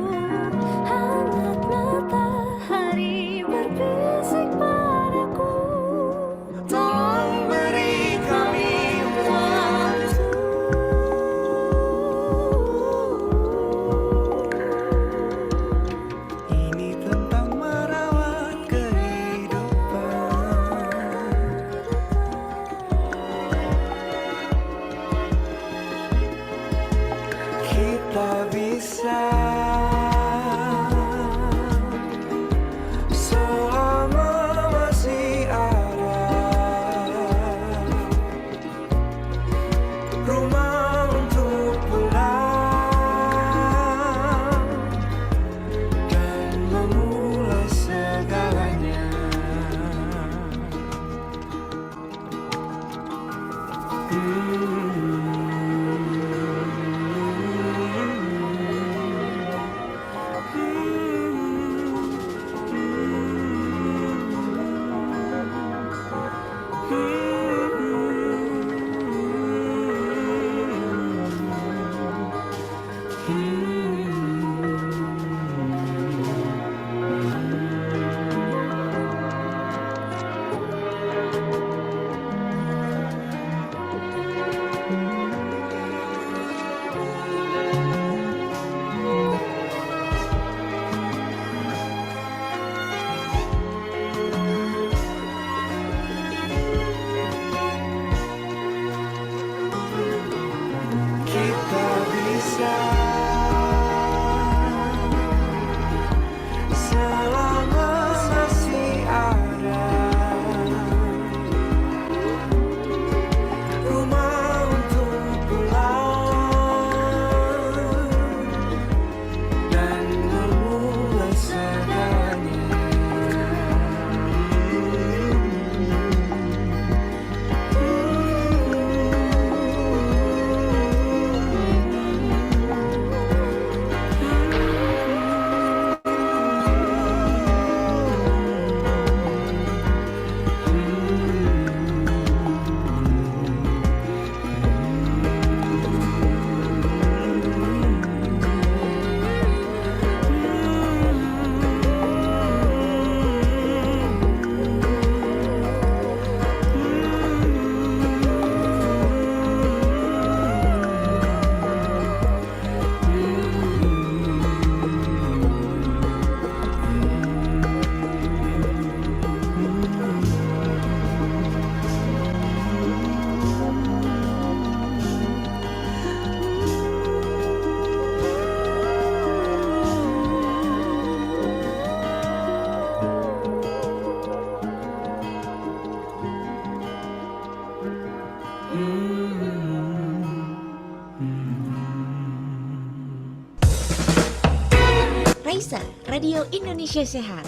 Radio Indonesia Sehat.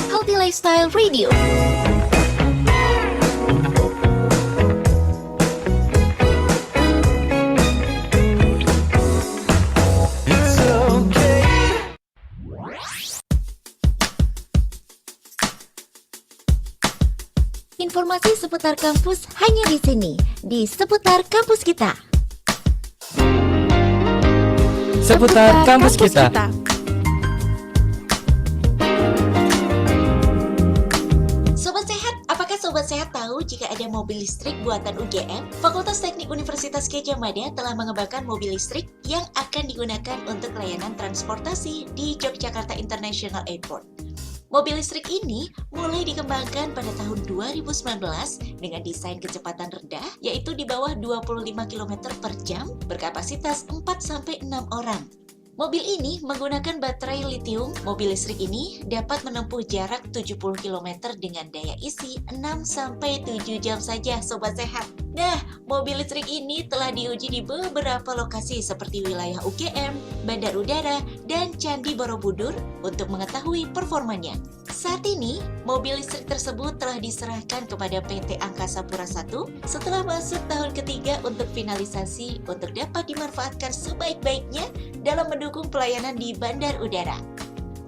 Healthy Lifestyle Radio. It's okay. Informasi seputar kampus hanya di sini, di Seputar Kampus Kita. Seputar kampus kita. Sobat Sehat, apakah Sobat Sehat tahu jika ada mobil listrik buatan UGM? Fakultas Teknik Universitas Gadjah Mada telah mengembangkan mobil listrik yang akan digunakan untuk layanan transportasi di Yogyakarta International Airport. Mobil listrik ini mulai dikembangkan pada tahun 2019 dengan desain kecepatan rendah, yaitu di bawah 25 km per jam, berkapasitas 4-6 orang. Mobil ini menggunakan baterai litium. Mobil listrik ini dapat menempuh jarak 70 km dengan daya isi 6-7 jam saja, Sobat Sehat. Nah, mobil listrik ini telah diuji di beberapa lokasi seperti wilayah UGM, Bandar Udara, dan Candi Borobudur untuk mengetahui performanya. Saat ini, mobil listrik tersebut telah diserahkan kepada PT Angkasa Pura I setelah masuk tahun ketiga untuk finalisasi untuk dapat dimanfaatkan sebaik-baiknya dalam mendukung pelayanan di Bandar Udara.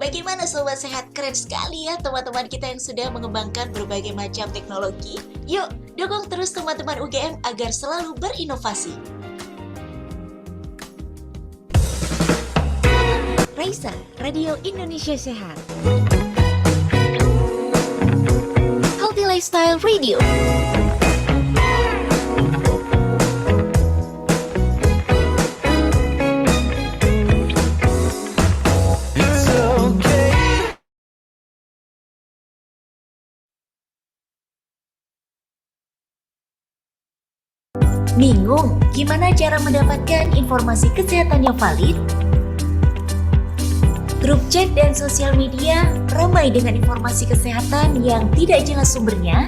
Bagaimana Sobat Sehat? Keren sekali ya teman-teman kita yang sudah mengembangkan berbagai macam teknologi. Yuk, dukung terus teman-teman UGM agar selalu berinovasi. Raisa, Radio Indonesia Sehat. Healthy Lifestyle Radio. It's okay. Bingung gimana cara mendapatkan informasi kesehatan yang valid? Grup chat dan sosial media ramai dengan informasi kesehatan yang tidak jelas sumbernya.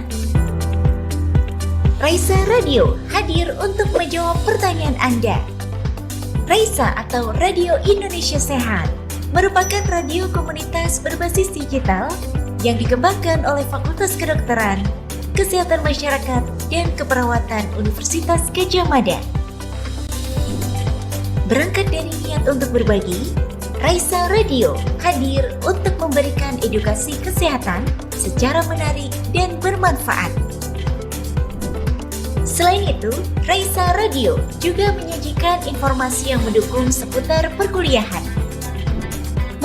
Raisa Radio hadir untuk menjawab pertanyaan Anda. Raisa atau Radio Indonesia Sehat merupakan radio komunitas berbasis digital yang dikembangkan oleh Fakultas Kedokteran, Kesehatan Masyarakat, dan Keperawatan Universitas Gadjah Mada. Berangkat dari niat untuk berbagi, Raisa Radio hadir untuk memberikan edukasi kesehatan secara menarik dan bermanfaat. Selain itu, Raisa Radio juga menyajikan informasi yang mendukung seputar perkuliahan.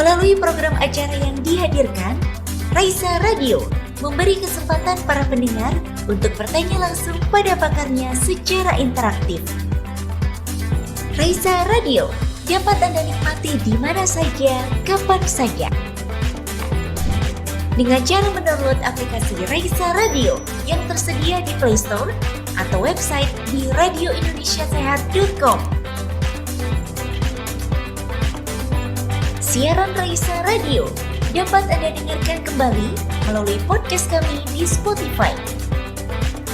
Melalui program acara yang dihadirkan, Raisa Radio memberi kesempatan para pendengar untuk bertanya langsung pada pakarnya secara interaktif. Raisa Radio dapat Anda nikmati di mana saja, kapan saja. Dengan cara mendownload aplikasi Raisa Radio yang tersedia di Play Store atau website di radioindonesiasehat.com. Siaran Raisa Radio dapat Anda dengarkan kembali melalui podcast kami di Spotify.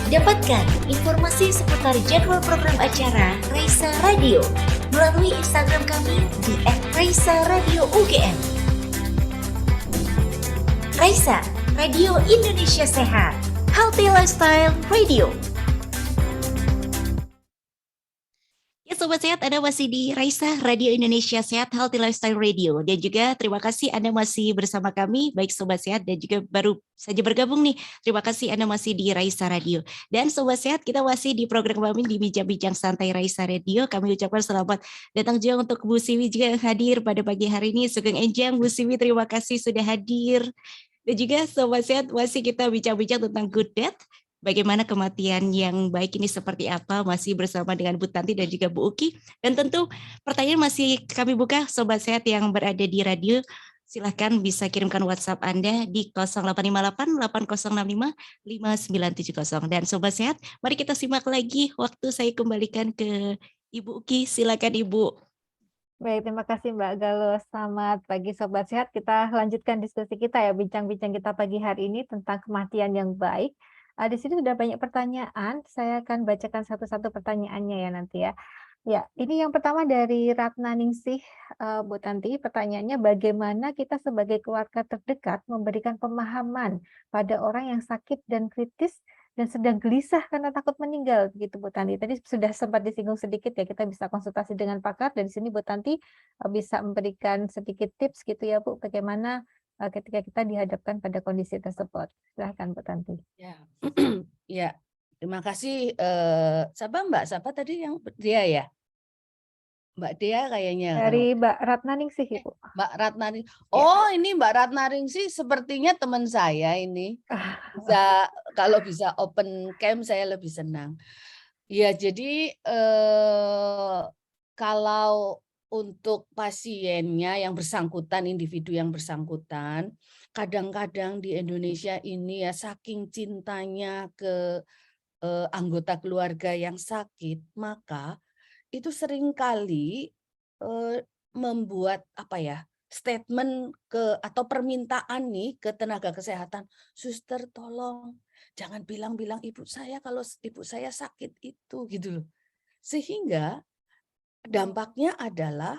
Dapatkan informasi seputar jadwal program acara Raisa Radio melalui Instagram kami di @raisa_radio_ugm. Raisa, Radio Indonesia Sehat, Healthy Lifestyle Radio. Ya Sobat Sehat, Anda masih di Raisa, Radio Indonesia Sehat, Healthy Lifestyle Radio. Dan juga terima kasih Anda masih bersama kami, baik Sobat Sehat dan juga baru saja bergabung nih. Terima kasih Anda masih di Raisa Radio. Dan Sobat Sehat, kita masih di program kami di Bincang-Bincang Santai Raisa Radio. Kami ucapkan selamat datang juga untuk Bu Siwi juga yang hadir pada pagi hari ini. Sugeng Enjang, Bu Siwi terima kasih sudah hadir. Dan juga Sobat Sehat, masih kita bincang-bincang tentang good death. Bagaimana kematian yang baik ini seperti apa, masih bersama dengan Bu Tanti dan juga Bu Uki. Dan tentu pertanyaan masih kami buka, Sobat Sehat yang berada di radio, silahkan bisa kirimkan WhatsApp Anda di 0858-8065-5970. Dan Sobat Sehat, mari kita simak lagi, waktu saya kembalikan ke Ibu Uki, silakan Ibu. Baik, terima kasih Mbak Galuh. Selamat pagi Sobat Sehat. Kita lanjutkan diskusi kita ya, bincang-bincang kita pagi hari ini tentang kematian yang baik. Di sini sudah banyak pertanyaan, saya akan bacakan satu-satu pertanyaannya ya nanti ya. Ya, ini yang pertama dari Ratna Ningsih, Bu Tanti. Pertanyaannya, bagaimana kita sebagai keluarga terdekat memberikan pemahaman pada orang yang sakit dan kritis dan sedang gelisah karena takut meninggal, begitu Bu Tanti. Tadi sudah sempat disinggung sedikit ya, kita bisa konsultasi dengan pakar. Dan di sini Bu Tanti bisa memberikan sedikit tips gitu ya Bu, bagaimana ketika kita dihadapkan pada kondisi tersebut. Silahkan Bu Tanti. Ya, ya. Terima kasih. Siapa Mbak? Siapa tadi yang dia ya? Mbak Dea kayaknya kalau Dari Mbak Ratna Ningsih, Ibu. Mbak Ratnari. Oh, ini Mbak Ratnari sih sepertinya teman saya ini. Bisa kalau bisa open cam saya lebih senang. Ya, jadi kalau untuk pasiennya yang bersangkutan, individu yang bersangkutan, kadang-kadang di Indonesia ini ya saking cintanya ke anggota keluarga yang sakit, maka itu seringkali membuat apa ya, statement atau permintaan nih ke tenaga kesehatan, suster tolong jangan bilang-bilang ibu saya kalau ibu saya sakit itu gitu loh. Sehingga dampaknya adalah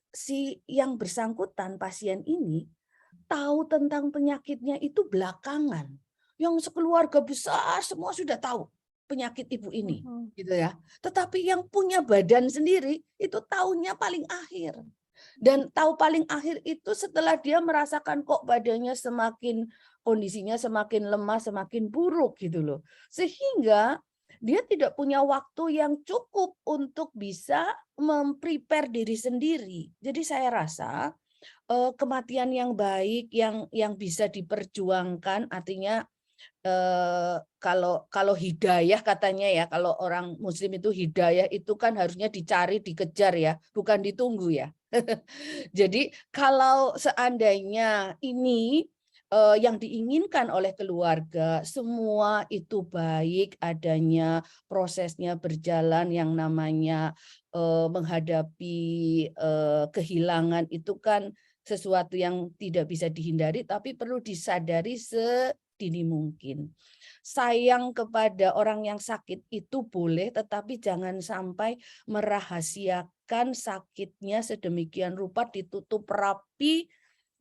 si yang bersangkutan pasien ini tahu tentang penyakitnya itu belakangan. Yang sekeluarga besar semua sudah tahu penyakit ibu ini, gitu ya. Tetapi yang punya badan sendiri itu tahunya paling akhir. Dan tahu paling akhir itu setelah dia merasakan kok badannya kondisinya semakin lemah, semakin buruk gitu loh. Sehingga dia tidak punya waktu yang cukup untuk bisa memprepare diri sendiri. Jadi saya rasa kematian yang baik yang bisa diperjuangkan artinya kalau hidayah katanya ya, kalau orang muslim itu hidayah itu kan harusnya dicari, dikejar ya, bukan ditunggu ya. Jadi kalau seandainya ini yang diinginkan oleh keluarga, semua itu baik adanya, prosesnya berjalan, yang namanya menghadapi kehilangan itu kan sesuatu yang tidak bisa dihindari, tapi perlu disadari sedini mungkin. Sayang kepada orang yang sakit itu boleh, tetapi jangan sampai merahasiakan sakitnya sedemikian rupa, ditutup rapi,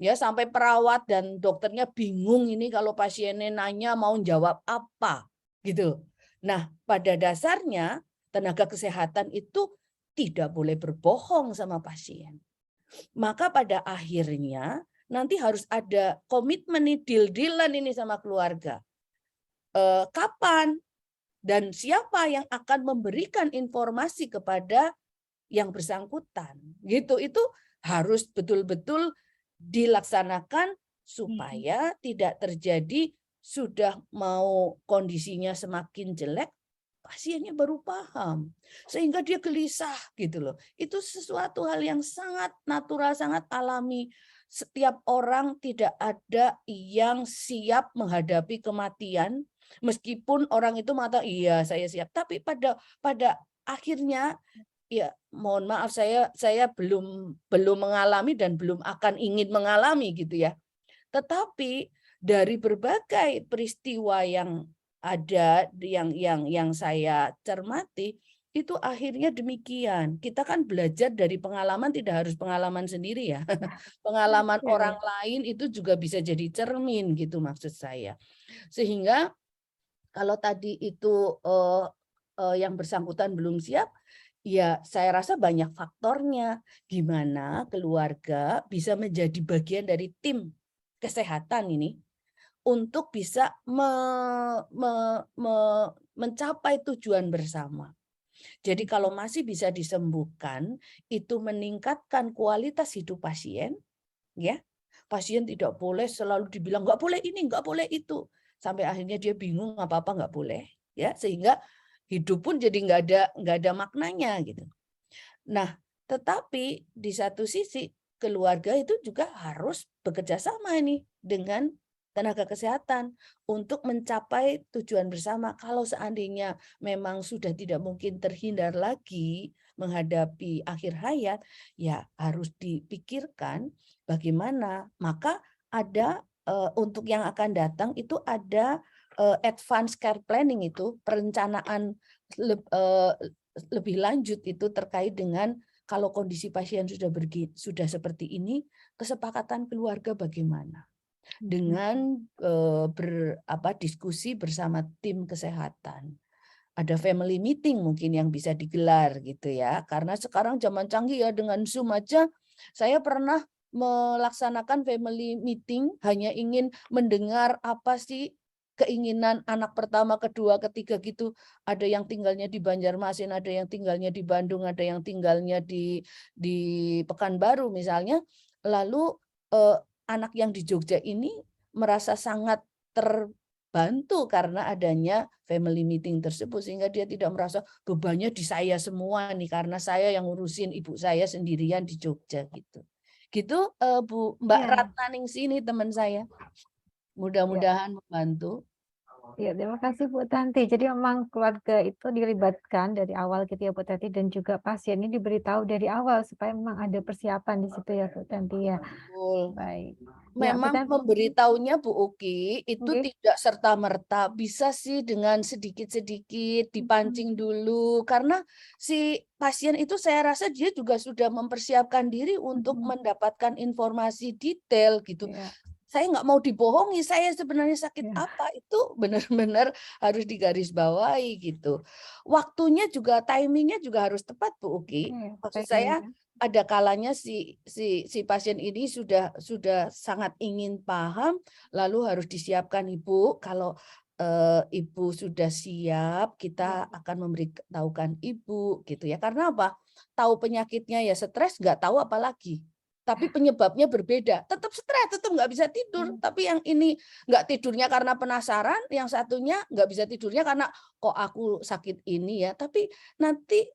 ya sampai perawat dan dokternya bingung ini kalau pasiennya nanya mau jawab apa, gitu. Nah, pada dasarnya tenaga kesehatan itu tidak boleh berbohong sama pasien. Maka pada akhirnya nanti harus ada komitmen nih, deal-dealan ini sama keluarga. Kapan dan siapa yang akan memberikan informasi kepada yang bersangkutan. Gitu, itu harus betul-betul dilaksanakan supaya tidak terjadi sudah mau kondisinya semakin jelek, pasiennya baru paham sehingga dia gelisah gitu loh. Itu sesuatu hal yang sangat natural, sangat alami. Setiap orang tidak ada yang siap menghadapi kematian, meskipun orang itu mengatakan iya saya siap, tapi pada akhirnya ya mohon maaf saya belum mengalami dan belum akan ingin mengalami gitu ya. Tetapi dari berbagai peristiwa yang ada yang saya cermati itu akhirnya demikian. Kita kan belajar dari pengalaman, tidak harus pengalaman sendiri ya. Pengalaman orang lain itu juga bisa jadi cermin gitu maksud saya. Sehingga kalau tadi itu yang bersangkutan belum siap, ya saya rasa banyak faktornya. Gimana keluarga bisa menjadi bagian dari tim kesehatan ini untuk bisa mencapai tujuan bersama. Jadi kalau masih bisa disembuhkan, itu meningkatkan kualitas hidup pasien, ya. Pasien tidak boleh selalu dibilang nggak boleh ini, nggak boleh itu, sampai akhirnya dia bingung apa-apa nggak boleh, ya, sehingga hidup pun jadi nggak ada maknanya gitu. Nah, tetapi di satu sisi keluarga itu juga harus bekerja sama ini dengan tenaga kesehatan untuk mencapai tujuan bersama. Kalau seandainya memang sudah tidak mungkin terhindar lagi menghadapi akhir hayat, ya harus dipikirkan bagaimana. Maka ada untuk yang akan datang itu ada advance care planning, itu perencanaan lebih lanjut itu terkait dengan kalau kondisi pasien sudah seperti ini, kesepakatan keluarga bagaimana? Dengan diskusi bersama tim kesehatan. Ada family meeting mungkin yang bisa digelar gitu ya. Karena sekarang zaman canggih ya, dengan Zoom aja saya pernah melaksanakan family meeting hanya ingin mendengar apa sih keinginan anak pertama, kedua, ketiga gitu. Ada yang tinggalnya di Banjarmasin, ada yang tinggalnya di Bandung, ada yang tinggalnya di Pekanbaru misalnya. Lalu anak yang di Jogja ini merasa sangat terbantu karena adanya family meeting tersebut, sehingga dia tidak merasa bebannya di saya semua nih karena saya yang ngurusin ibu saya sendirian di Jogja gitu. Gitu Bu Mbak Ya. Ratnaningsi ini teman saya. Mudah-mudahan membantu. Ya, terima kasih Bu Tanti. Jadi memang keluarga itu dilibatkan dari awal gitu ya Bu Tanti, dan juga pasien ini diberitahu dari awal supaya memang ada persiapan di situ ya Bu Tanti ya. Betul. Baik. Ya, Bu Memang Tanti. memberitahunya Bu Uki itu Oke. tidak serta-merta, bisa sih dengan sedikit-sedikit dipancing dulu, karena si pasien itu saya rasa dia juga sudah mempersiapkan diri untuk mendapatkan informasi detail gitu. Ya. Saya nggak mau dibohongi, saya sebenarnya sakit Ya. apa, itu benar-benar harus digarisbawahi gitu. Waktunya juga, timingnya juga harus tepat Bu Uki. Oke, Maksud baik. saya ada kalanya si pasien ini sudah sangat ingin paham, lalu harus disiapkan Ibu. Kalau Ibu sudah siap, kita akan memberitahukan Ibu gitu ya. Karena apa? Tahu penyakitnya ya stres, nggak tahu apa lagi. Tapi penyebabnya berbeda, tetap stres, tetap nggak bisa tidur. Tapi yang ini nggak tidurnya karena penasaran, yang satunya nggak bisa tidurnya karena kok aku sakit ini ya. Tapi nanti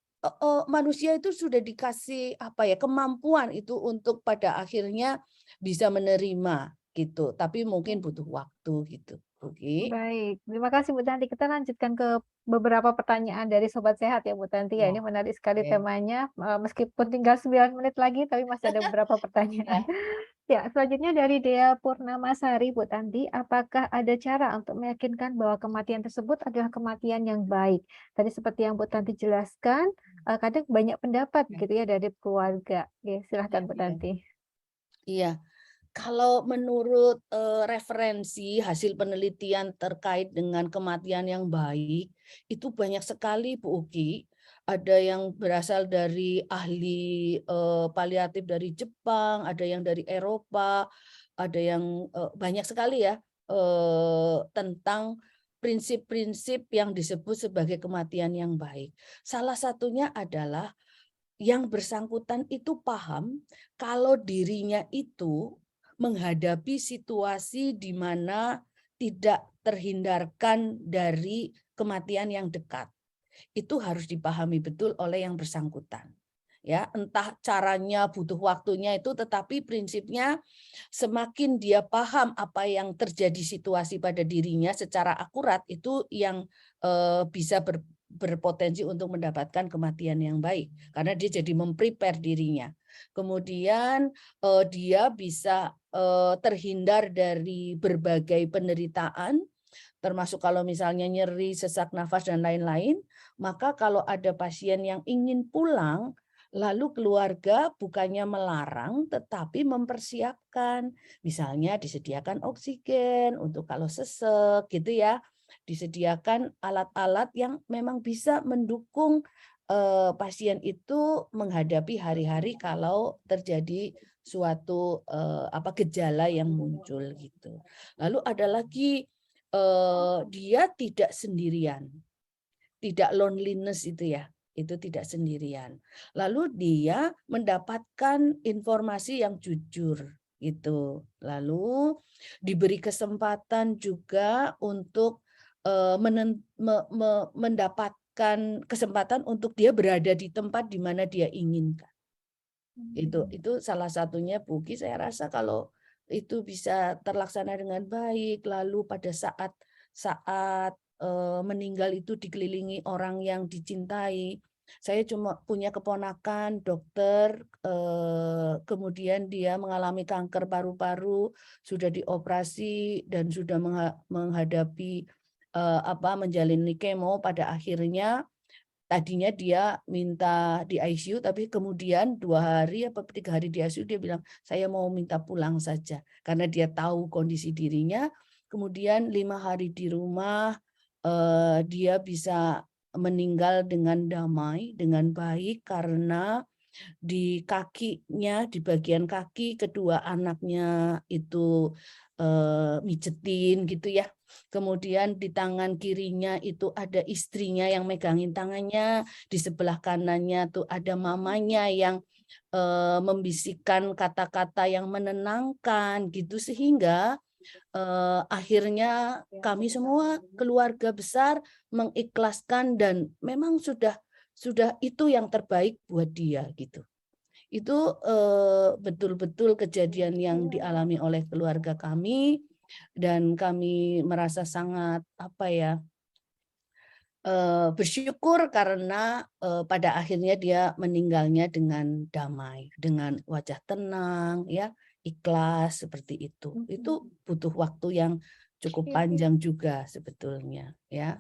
manusia itu sudah dikasih kemampuan itu untuk pada akhirnya bisa menerima gitu. Tapi mungkin butuh waktu gitu. Oke. Baik, terima kasih Bu Tanti. Kita lanjutkan ke beberapa pertanyaan dari Sobat Sehat ya Bu Tanti ya. Ini menarik sekali Oke. temanya, meskipun tinggal 9 menit lagi tapi masih ada beberapa pertanyaan. Ya, selanjutnya dari Dea Purnamasari Bu Tanti, apakah ada cara untuk meyakinkan bahwa kematian tersebut adalah kematian yang baik? Tadi seperti yang Bu Tanti jelaskan, kadang banyak pendapat gitu ya dari keluarga. Oke, silahkan Bu Tanti. Iya. Kalau menurut referensi hasil penelitian terkait dengan kematian yang baik, itu banyak sekali Bu Uki. Ada yang berasal dari ahli paliatif dari Jepang, ada yang dari Eropa, ada yang banyak sekali ya tentang prinsip-prinsip yang disebut sebagai kematian yang baik. Salah satunya adalah yang bersangkutan itu paham kalau dirinya itu menghadapi situasi di mana tidak terhindarkan dari kematian yang dekat. Itu harus dipahami betul oleh yang bersangkutan. Ya, entah caranya, butuh waktunya itu, tetapi prinsipnya semakin dia paham apa yang terjadi situasi pada dirinya secara akurat, itu yang bisa berpotensi untuk mendapatkan kematian yang baik, karena dia jadi memprepare dirinya. Kemudian dia bisa terhindar dari berbagai penderitaan, termasuk kalau misalnya nyeri, sesak nafas, dan lain-lain. Maka kalau ada pasien yang ingin pulang, lalu keluarga bukannya melarang, tetapi mempersiapkan. Misalnya disediakan oksigen untuk kalau sesek gitu ya. Disediakan alat-alat yang memang bisa mendukung pasien itu menghadapi hari-hari kalau terjadi suatu gejala yang muncul gitu. Lalu ada lagi dia tidak sendirian, tidak loneliness itu ya, itu tidak sendirian. Lalu dia mendapatkan informasi yang jujur gitu. Lalu diberi kesempatan juga untuk mendapatkan kesempatan untuk dia berada di tempat di mana dia inginkan. Itu salah satunya Bu Uki, saya rasa kalau itu bisa terlaksana dengan baik, lalu pada saat meninggal itu dikelilingi orang yang dicintai. Saya cuma punya keponakan dokter, kemudian dia mengalami kanker paru-paru, sudah dioperasi dan sudah menghadapi menjalani kemo, pada akhirnya tadinya dia minta di ICU, tapi kemudian 2 hari apa 3 hari di ICU dia bilang saya mau minta pulang saja karena dia tahu kondisi dirinya. Kemudian 5 hari di rumah dia bisa meninggal dengan damai, dengan baik karena di kakinya, di bagian kaki kedua anaknya itu mijetin gitu ya. Kemudian di tangan kirinya itu ada istrinya yang megangin tangannya, di sebelah kanannya tuh ada mamanya yang membisikkan kata-kata yang menenangkan gitu, sehingga akhirnya kami semua keluarga besar mengikhlaskan dan memang sudah itu yang terbaik buat dia gitu. Itu betul-betul kejadian yang dialami oleh keluarga kami dan kami merasa sangat bersyukur karena pada akhirnya dia meninggalnya dengan damai, dengan wajah tenang, ya, ikhlas seperti itu. Itu butuh waktu yang cukup panjang juga sebetulnya, ya.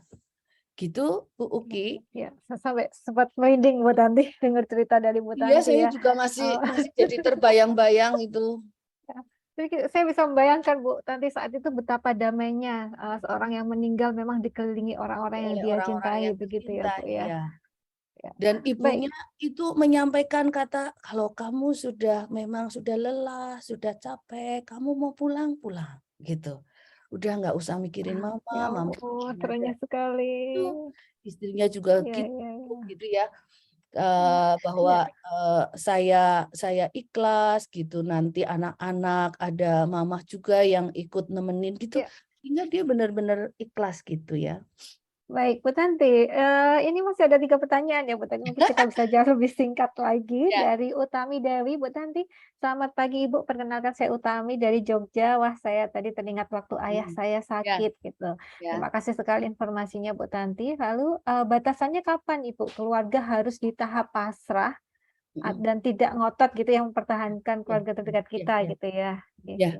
Gitu, Bu Uki. Ya, sampai sempat merinding Bu Tanti dengar cerita dari Bu Iya, Tanti saya ya. juga masih jadi terbayang-bayang itu. Jadi saya bisa membayangkan Bu Tanti saat itu betapa damainya seorang yang meninggal memang dikelilingi orang-orang yang Oleh dia orang-orang cintai yang begitu ya tercinta, Bu ya. iya. Ya. Dan Baik. ibunya itu menyampaikan kata, kalau kamu memang sudah lelah, sudah capek, kamu mau pulang, pulang gitu. Udah nggak usah mikirin mama, Ya mama ampun, ada terenya sekali. itu. Istrinya juga Ya, gitu, ya, ya. gitu ya. Bahwa saya ikhlas gitu, nanti anak-anak ada mamah juga yang ikut nemenin gitu, Ya. sehingga dia benar-benar ikhlas gitu ya. Baik, Bu Tanti, ini masih ada 3 pertanyaan ya, Bu Tanti. Mungkin kita bisa jawab lebih singkat lagi Ya. dari Utami Dewi, Bu Tanti. Selamat pagi Ibu, perkenalkan saya Utami dari Jogja. Wah, saya tadi teringat waktu ayah saya sakit gitu. Ya. Terima kasih sekali informasinya Bu Tanti. Lalu batasannya kapan Ibu keluarga harus di tahap pasrah dan tidak ngotot gitu yang mempertahankan keluarga terdekat kita gitu ya. Ya.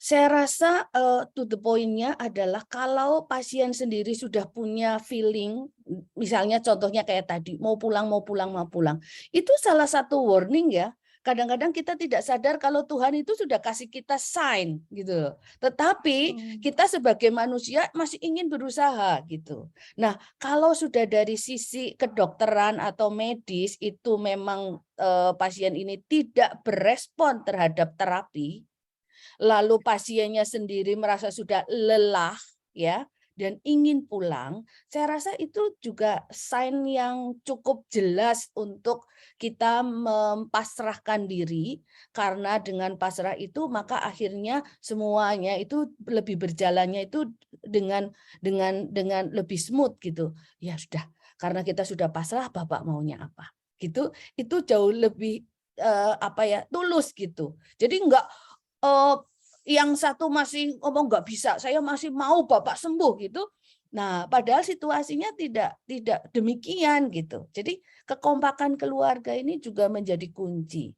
Saya rasa to the point-nya adalah kalau pasien sendiri sudah punya feeling, misalnya contohnya kayak tadi, mau pulang, mau pulang, mau pulang. Itu salah satu warning ya. Kadang-kadang kita tidak sadar kalau Tuhan itu sudah kasih kita sign gitu loh. Tetapi kita sebagai manusia masih ingin berusaha gitu. Nah, kalau sudah dari sisi kedokteran atau medis itu memang pasien ini tidak berespon terhadap terapi, lalu pasiennya sendiri merasa sudah lelah ya dan ingin pulang, saya rasa itu juga sign yang cukup jelas untuk kita mempasrahkan diri, karena dengan pasrah itu maka akhirnya semuanya itu lebih berjalannya itu dengan lebih smooth gitu. Ya sudah, karena kita sudah pasrah, Bapak maunya apa? Gitu. Itu jauh lebih tulus gitu. Jadi enggak yang satu masih ngomong nggak bisa, saya masih mau Bapak sembuh gitu. Nah, padahal situasinya tidak demikian gitu. Jadi kekompakan keluarga ini juga menjadi kunci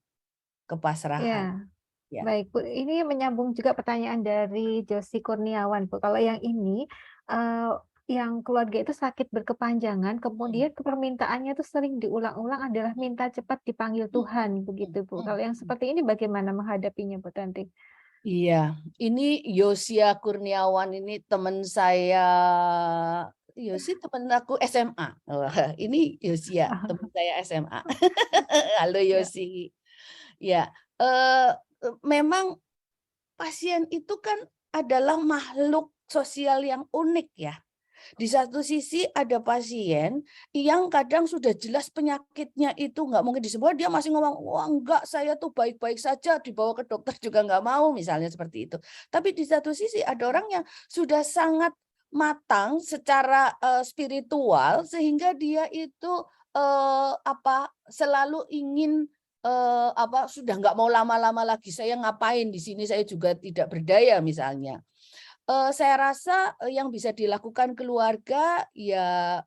kepasrahan. Ya. Baik Bu, ini menyambung juga pertanyaan dari Josi Kurniawan Bu. Kalau yang ini yang keluarga itu sakit berkepanjangan, kemudian permintaannya itu sering diulang-ulang adalah minta cepat dipanggil Tuhan begitu Bu. Kalau yang seperti ini bagaimana menghadapinya Bu Tanti? Iya, ini Yosia Kurniawan ini teman saya. Yosi teman aku SMA. Ini Yosia teman saya SMA. Halo Yosi. Ya, memang pasien itu kan adalah makhluk sosial yang unik ya. Di satu sisi ada pasien yang kadang sudah jelas penyakitnya itu nggak mungkin disembuh, dia masih ngomong, wah enggak, saya tuh baik-baik saja, dibawa ke dokter juga nggak mau, misalnya seperti itu. Tapi di satu sisi ada orang yang sudah sangat matang secara spiritual sehingga dia itu selalu ingin sudah nggak mau lama-lama lagi, saya ngapain di sini, saya juga tidak berdaya misalnya. Saya rasa yang bisa dilakukan keluarga ya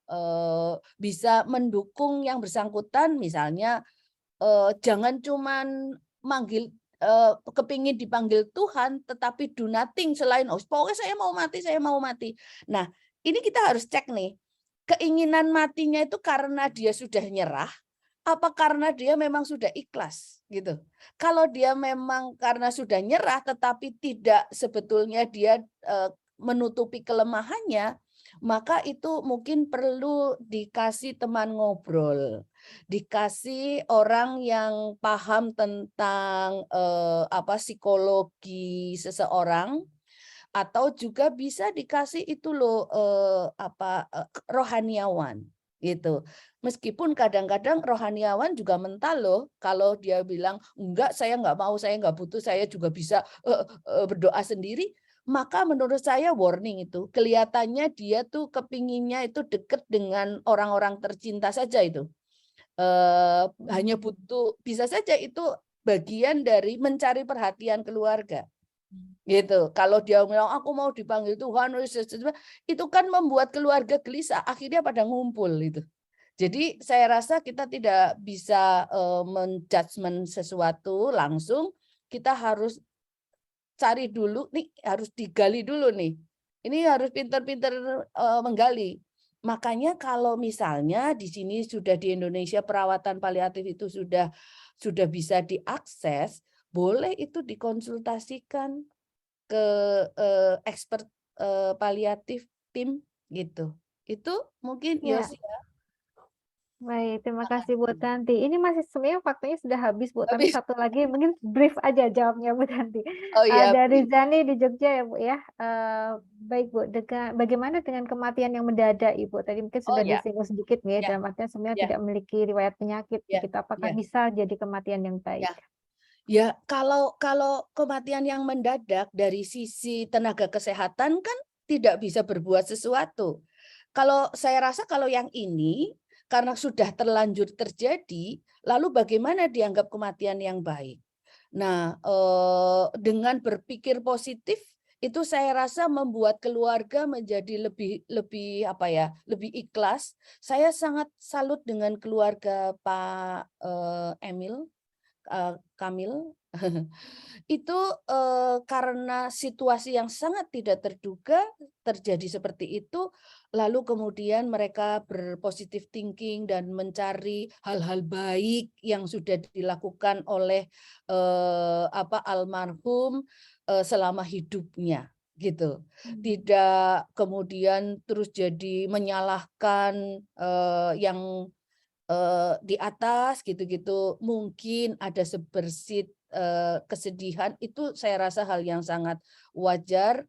bisa mendukung yang bersangkutan, misalnya jangan cuman manggil kepingin dipanggil Tuhan tetapi do nothing selain pokoknya saya mau mati. Nah, ini kita harus cek nih, keinginan matinya itu karena dia sudah nyerah, apa karena dia memang sudah ikhlas gitu. Kalau dia memang karena sudah nyerah tetapi tidak sebetulnya dia menutupi kelemahannya, maka itu mungkin perlu dikasih teman ngobrol, dikasih orang yang paham tentang psikologi seseorang, atau juga bisa dikasih itu loh rohaniawan gitu. Meskipun kadang-kadang rohaniawan juga mental loh, kalau dia bilang enggak, saya enggak mau, saya enggak butuh, saya juga bisa berdoa sendiri, maka menurut saya warning itu. Kelihatannya dia tuh kepinginnya itu deket dengan orang-orang tercinta saja itu. Hanya butuh, bisa saja itu bagian dari mencari perhatian keluarga. Gitu. Kalau dia bilang aku mau dipanggil Tuhan, itu kan membuat keluarga gelisah, akhirnya pada ngumpul itu. Jadi saya rasa kita tidak bisa menjudgment sesuatu langsung, kita harus cari dulu nih, harus digali dulu nih. Ini harus pintar-pintar menggali. Makanya kalau misalnya di sini sudah di Indonesia perawatan paliatif itu sudah bisa diakses, boleh itu dikonsultasikan ke expert paliatif tim gitu. Itu mungkin Ya, Yosi. baik. Terima kasih Bu Tanti. Ini masih sebenarnya waktunya sudah habis Bu, tapi Habis. satu lagi mungkin brief aja jawabnya Bu Tanti. Oh iya, Dari Zani di Jogja ya Bu ya. Baik Bu, bagaimana dengan kematian yang mendadak Ibu? Tadi mungkin oh sudah ya, disinggung sedikit ya, ya, dalam artian sebenarnya ya, tidak memiliki riwayat penyakit ya, begitu. Apakah ya, bisa jadi kematian yang baik? ya. Ya, kalau kematian yang mendadak dari sisi tenaga kesehatan kan tidak bisa berbuat sesuatu. Kalau saya rasa kalau yang ini karena sudah terlanjur terjadi, lalu bagaimana dianggap kematian yang baik? Nah, dengan berpikir positif itu saya rasa membuat keluarga menjadi lebih lebih ikhlas. Saya sangat salut dengan keluarga Pak Emil Kamil. Itu karena situasi yang sangat tidak terduga terjadi seperti itu, lalu kemudian mereka berpositif thinking dan mencari hal-hal baik yang sudah dilakukan oleh almarhum selama hidupnya gitu. Tidak kemudian terus jadi menyalahkan yang di atas gitu-gitu, mungkin ada sebersit kesedihan, itu saya rasa hal yang sangat wajar,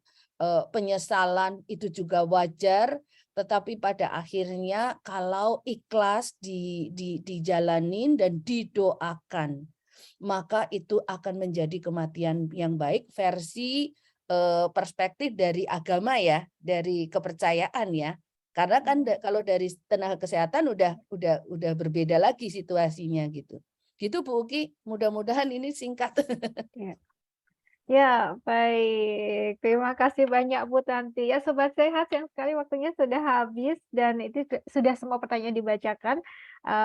penyesalan itu juga wajar, tetapi pada akhirnya kalau ikhlas dijalanin dan didoakan, maka itu akan menjadi kematian yang baik versi perspektif dari agama ya, dari kepercayaan ya. Karena kan kalau dari tenaga kesehatan udah berbeda lagi situasinya gitu. Gitu Bu Uki, mudah-mudahan ini singkat. Ya. Ya, baik. Terima kasih banyak Bu Tanti. Ya, Sobat Sehat, yang sekali waktunya sudah habis dan itu sudah semua pertanyaan dibacakan.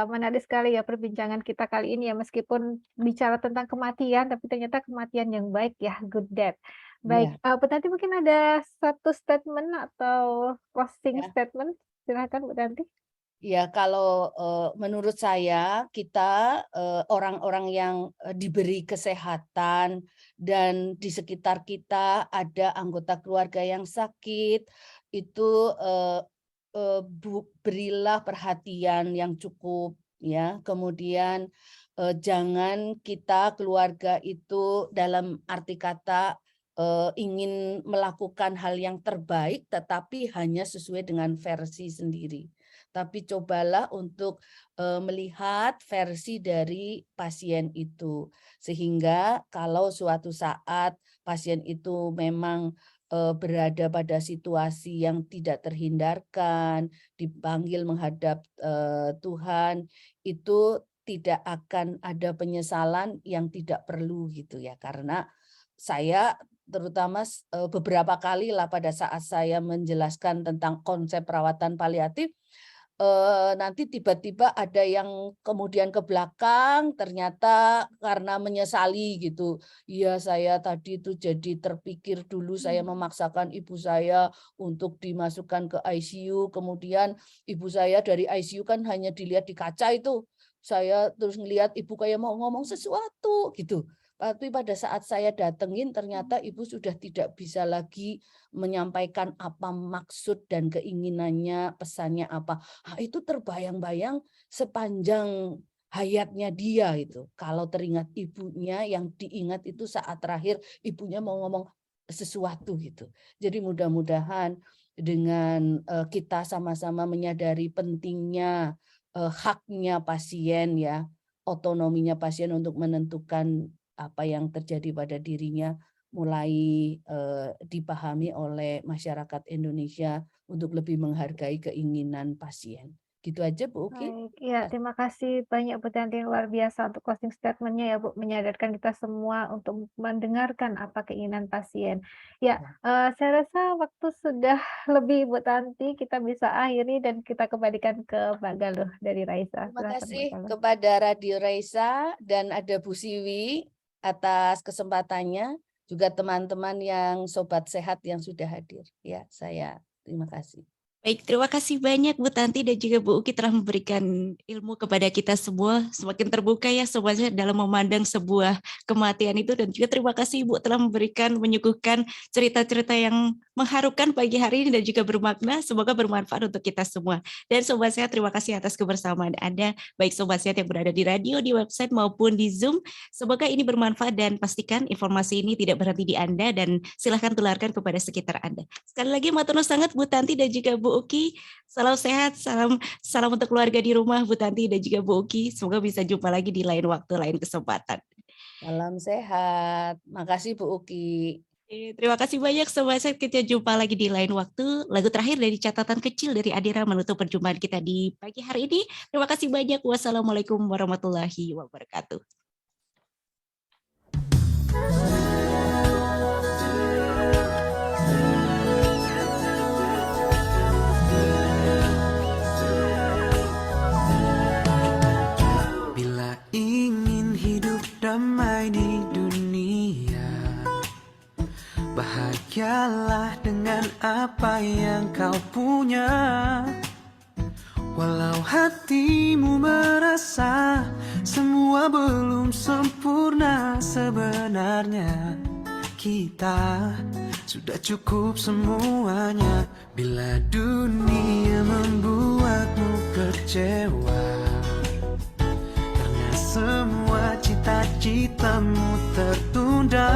Menarik sekali ya perbincangan kita kali ini ya, meskipun bicara tentang kematian, tapi ternyata kematian yang baik ya, good death. Baik, Iya, Bu Tanti mungkin ada satu statement atau closing ya. statement. Silakan Bu Tanti. Ya, kalau menurut saya kita orang-orang yang diberi kesehatan dan di sekitar kita ada anggota keluarga yang sakit, itu berilah perhatian yang cukup ya. Kemudian jangan kita keluarga itu dalam arti kata ingin melakukan hal yang terbaik tetapi hanya sesuai dengan versi sendiri. Tapi cobalah untuk melihat versi dari pasien itu. Sehingga kalau suatu saat pasien itu memang berada pada situasi yang tidak terhindarkan, dipanggil menghadap Tuhan, itu tidak akan ada penyesalan yang tidak perlu gitu ya. Karena saya terutama beberapa kali lah pada saat saya menjelaskan tentang konsep perawatan paliatif, nanti tiba-tiba ada yang kemudian ke belakang ternyata karena menyesali gitu. Iya saya tadi itu jadi terpikir dulu saya memaksakan ibu saya untuk dimasukkan ke ICU, kemudian ibu saya dari ICU kan hanya dilihat di kaca itu. Saya terus ngelihat ibu kayak mau ngomong sesuatu gitu. Tapi pada saat saya datengin ternyata ibu sudah tidak bisa lagi menyampaikan apa maksud dan keinginannya, pesannya apa. Itu terbayang-bayang sepanjang hayatnya dia itu. Kalau teringat ibunya, yang diingat itu saat terakhir ibunya mau ngomong sesuatu gitu. Jadi mudah-mudahan dengan kita sama-sama menyadari pentingnya haknya pasien ya, otonominya pasien untuk menentukan apa yang terjadi pada dirinya mulai dipahami oleh masyarakat Indonesia untuk lebih menghargai keinginan pasien. Gitu aja Bu Uki. Baik, ya terima kasih banyak Bu Tanti, luar biasa untuk closing statement-nya ya Bu, menyadarkan kita semua untuk mendengarkan apa keinginan pasien. Ya, saya rasa waktu sudah lebih Bu Tanti, kita bisa akhiri dan kita kembalikan ke Mbak Galuh dari Raisa. Terima Silakan, kasih Mbak Galuh. kepada Radio Raisa dan ada Bu Siwi atas kesempatannya, juga teman-teman yang sobat sehat yang sudah hadir. Ya, saya terima kasih. Baik, terima kasih banyak Bu Tanti dan juga Bu Uki telah memberikan ilmu kepada kita semua. Semakin terbuka ya semuanya dalam memandang sebuah kematian itu. Dan juga terima kasih Ibu telah menyuguhkan cerita-cerita yang mengharukan pagi hari ini dan juga bermakna. Semoga bermanfaat untuk kita semua. Dan Sobat Sehat, terima kasih atas kebersamaan Anda. Baik Sobat Sehat yang berada di radio, di website maupun di Zoom. Semoga ini bermanfaat dan pastikan informasi ini tidak berhenti di Anda dan silahkan tularkan kepada sekitar Anda. Sekali lagi matur nuwun sangat Bu Tanti dan juga Bu Uki, salam sehat, salam untuk keluarga di rumah Bu Tanti dan juga Bu Uki. Semoga bisa jumpa lagi di lain waktu, lain kesempatan. Salam sehat. Makasih Bu Uki. Terima kasih banyak Sobat Sehat, kita jumpa lagi di lain waktu. Lagu terakhir dari catatan kecil dari Adira menutup perjumpaan kita di pagi hari ini. Terima kasih banyak. Wassalamualaikum warahmatullahi wabarakatuh. Bila ingin hidup damai di dunia, bahagialah dengan apa yang kau punya. Walau hatimu merasa semua belum sempurna, sebenarnya kita sudah cukup semuanya. Bila dunia membuatmu kecewa karena semua cita-citamu tertunda,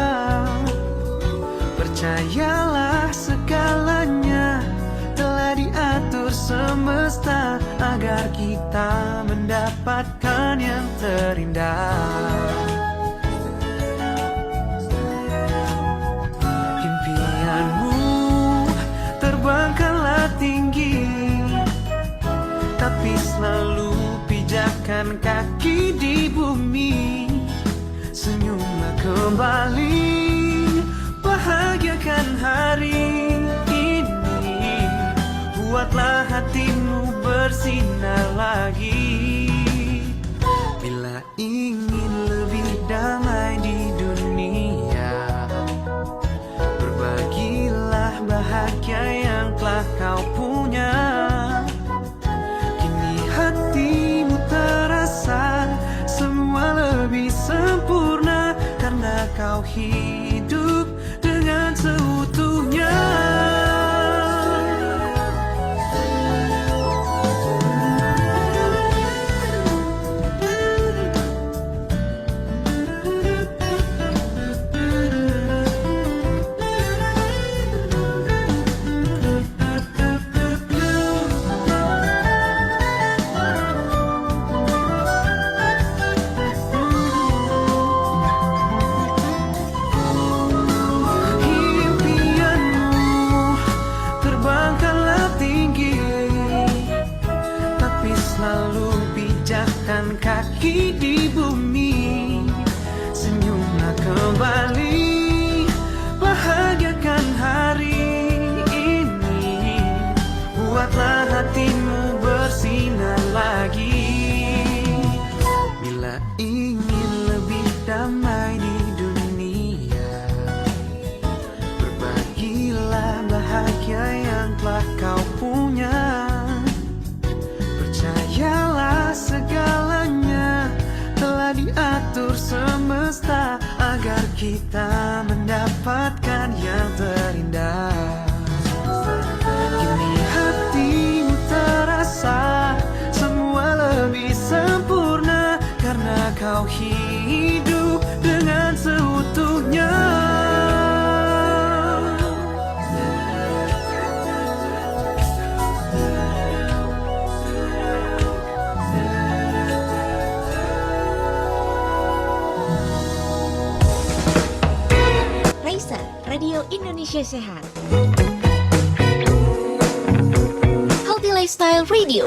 percayalah segalanya telah diatur semesta agar kita mendapatkan yang terindah. Impianmu terbangkanlah tinggi, tapi selalu pijakkan kaki di bumi. Senyumlah kembali, bahagiakan hari ini, buatlah hatimu bersinar lagi. Bila ingin lebih damai di dunia, berbagilah bahagia yang telah kau punya. Kini hatimu terasa semua lebih sempurna karena kau hidup dengan seutuhnya. kita mendapatkan yang terindah. Kini hatimu terasa semua lebih sempurna karena kau hidup dengan seutuhnya. Raisa, Radio Indonesia Sehat. Healthy Lifestyle Radio.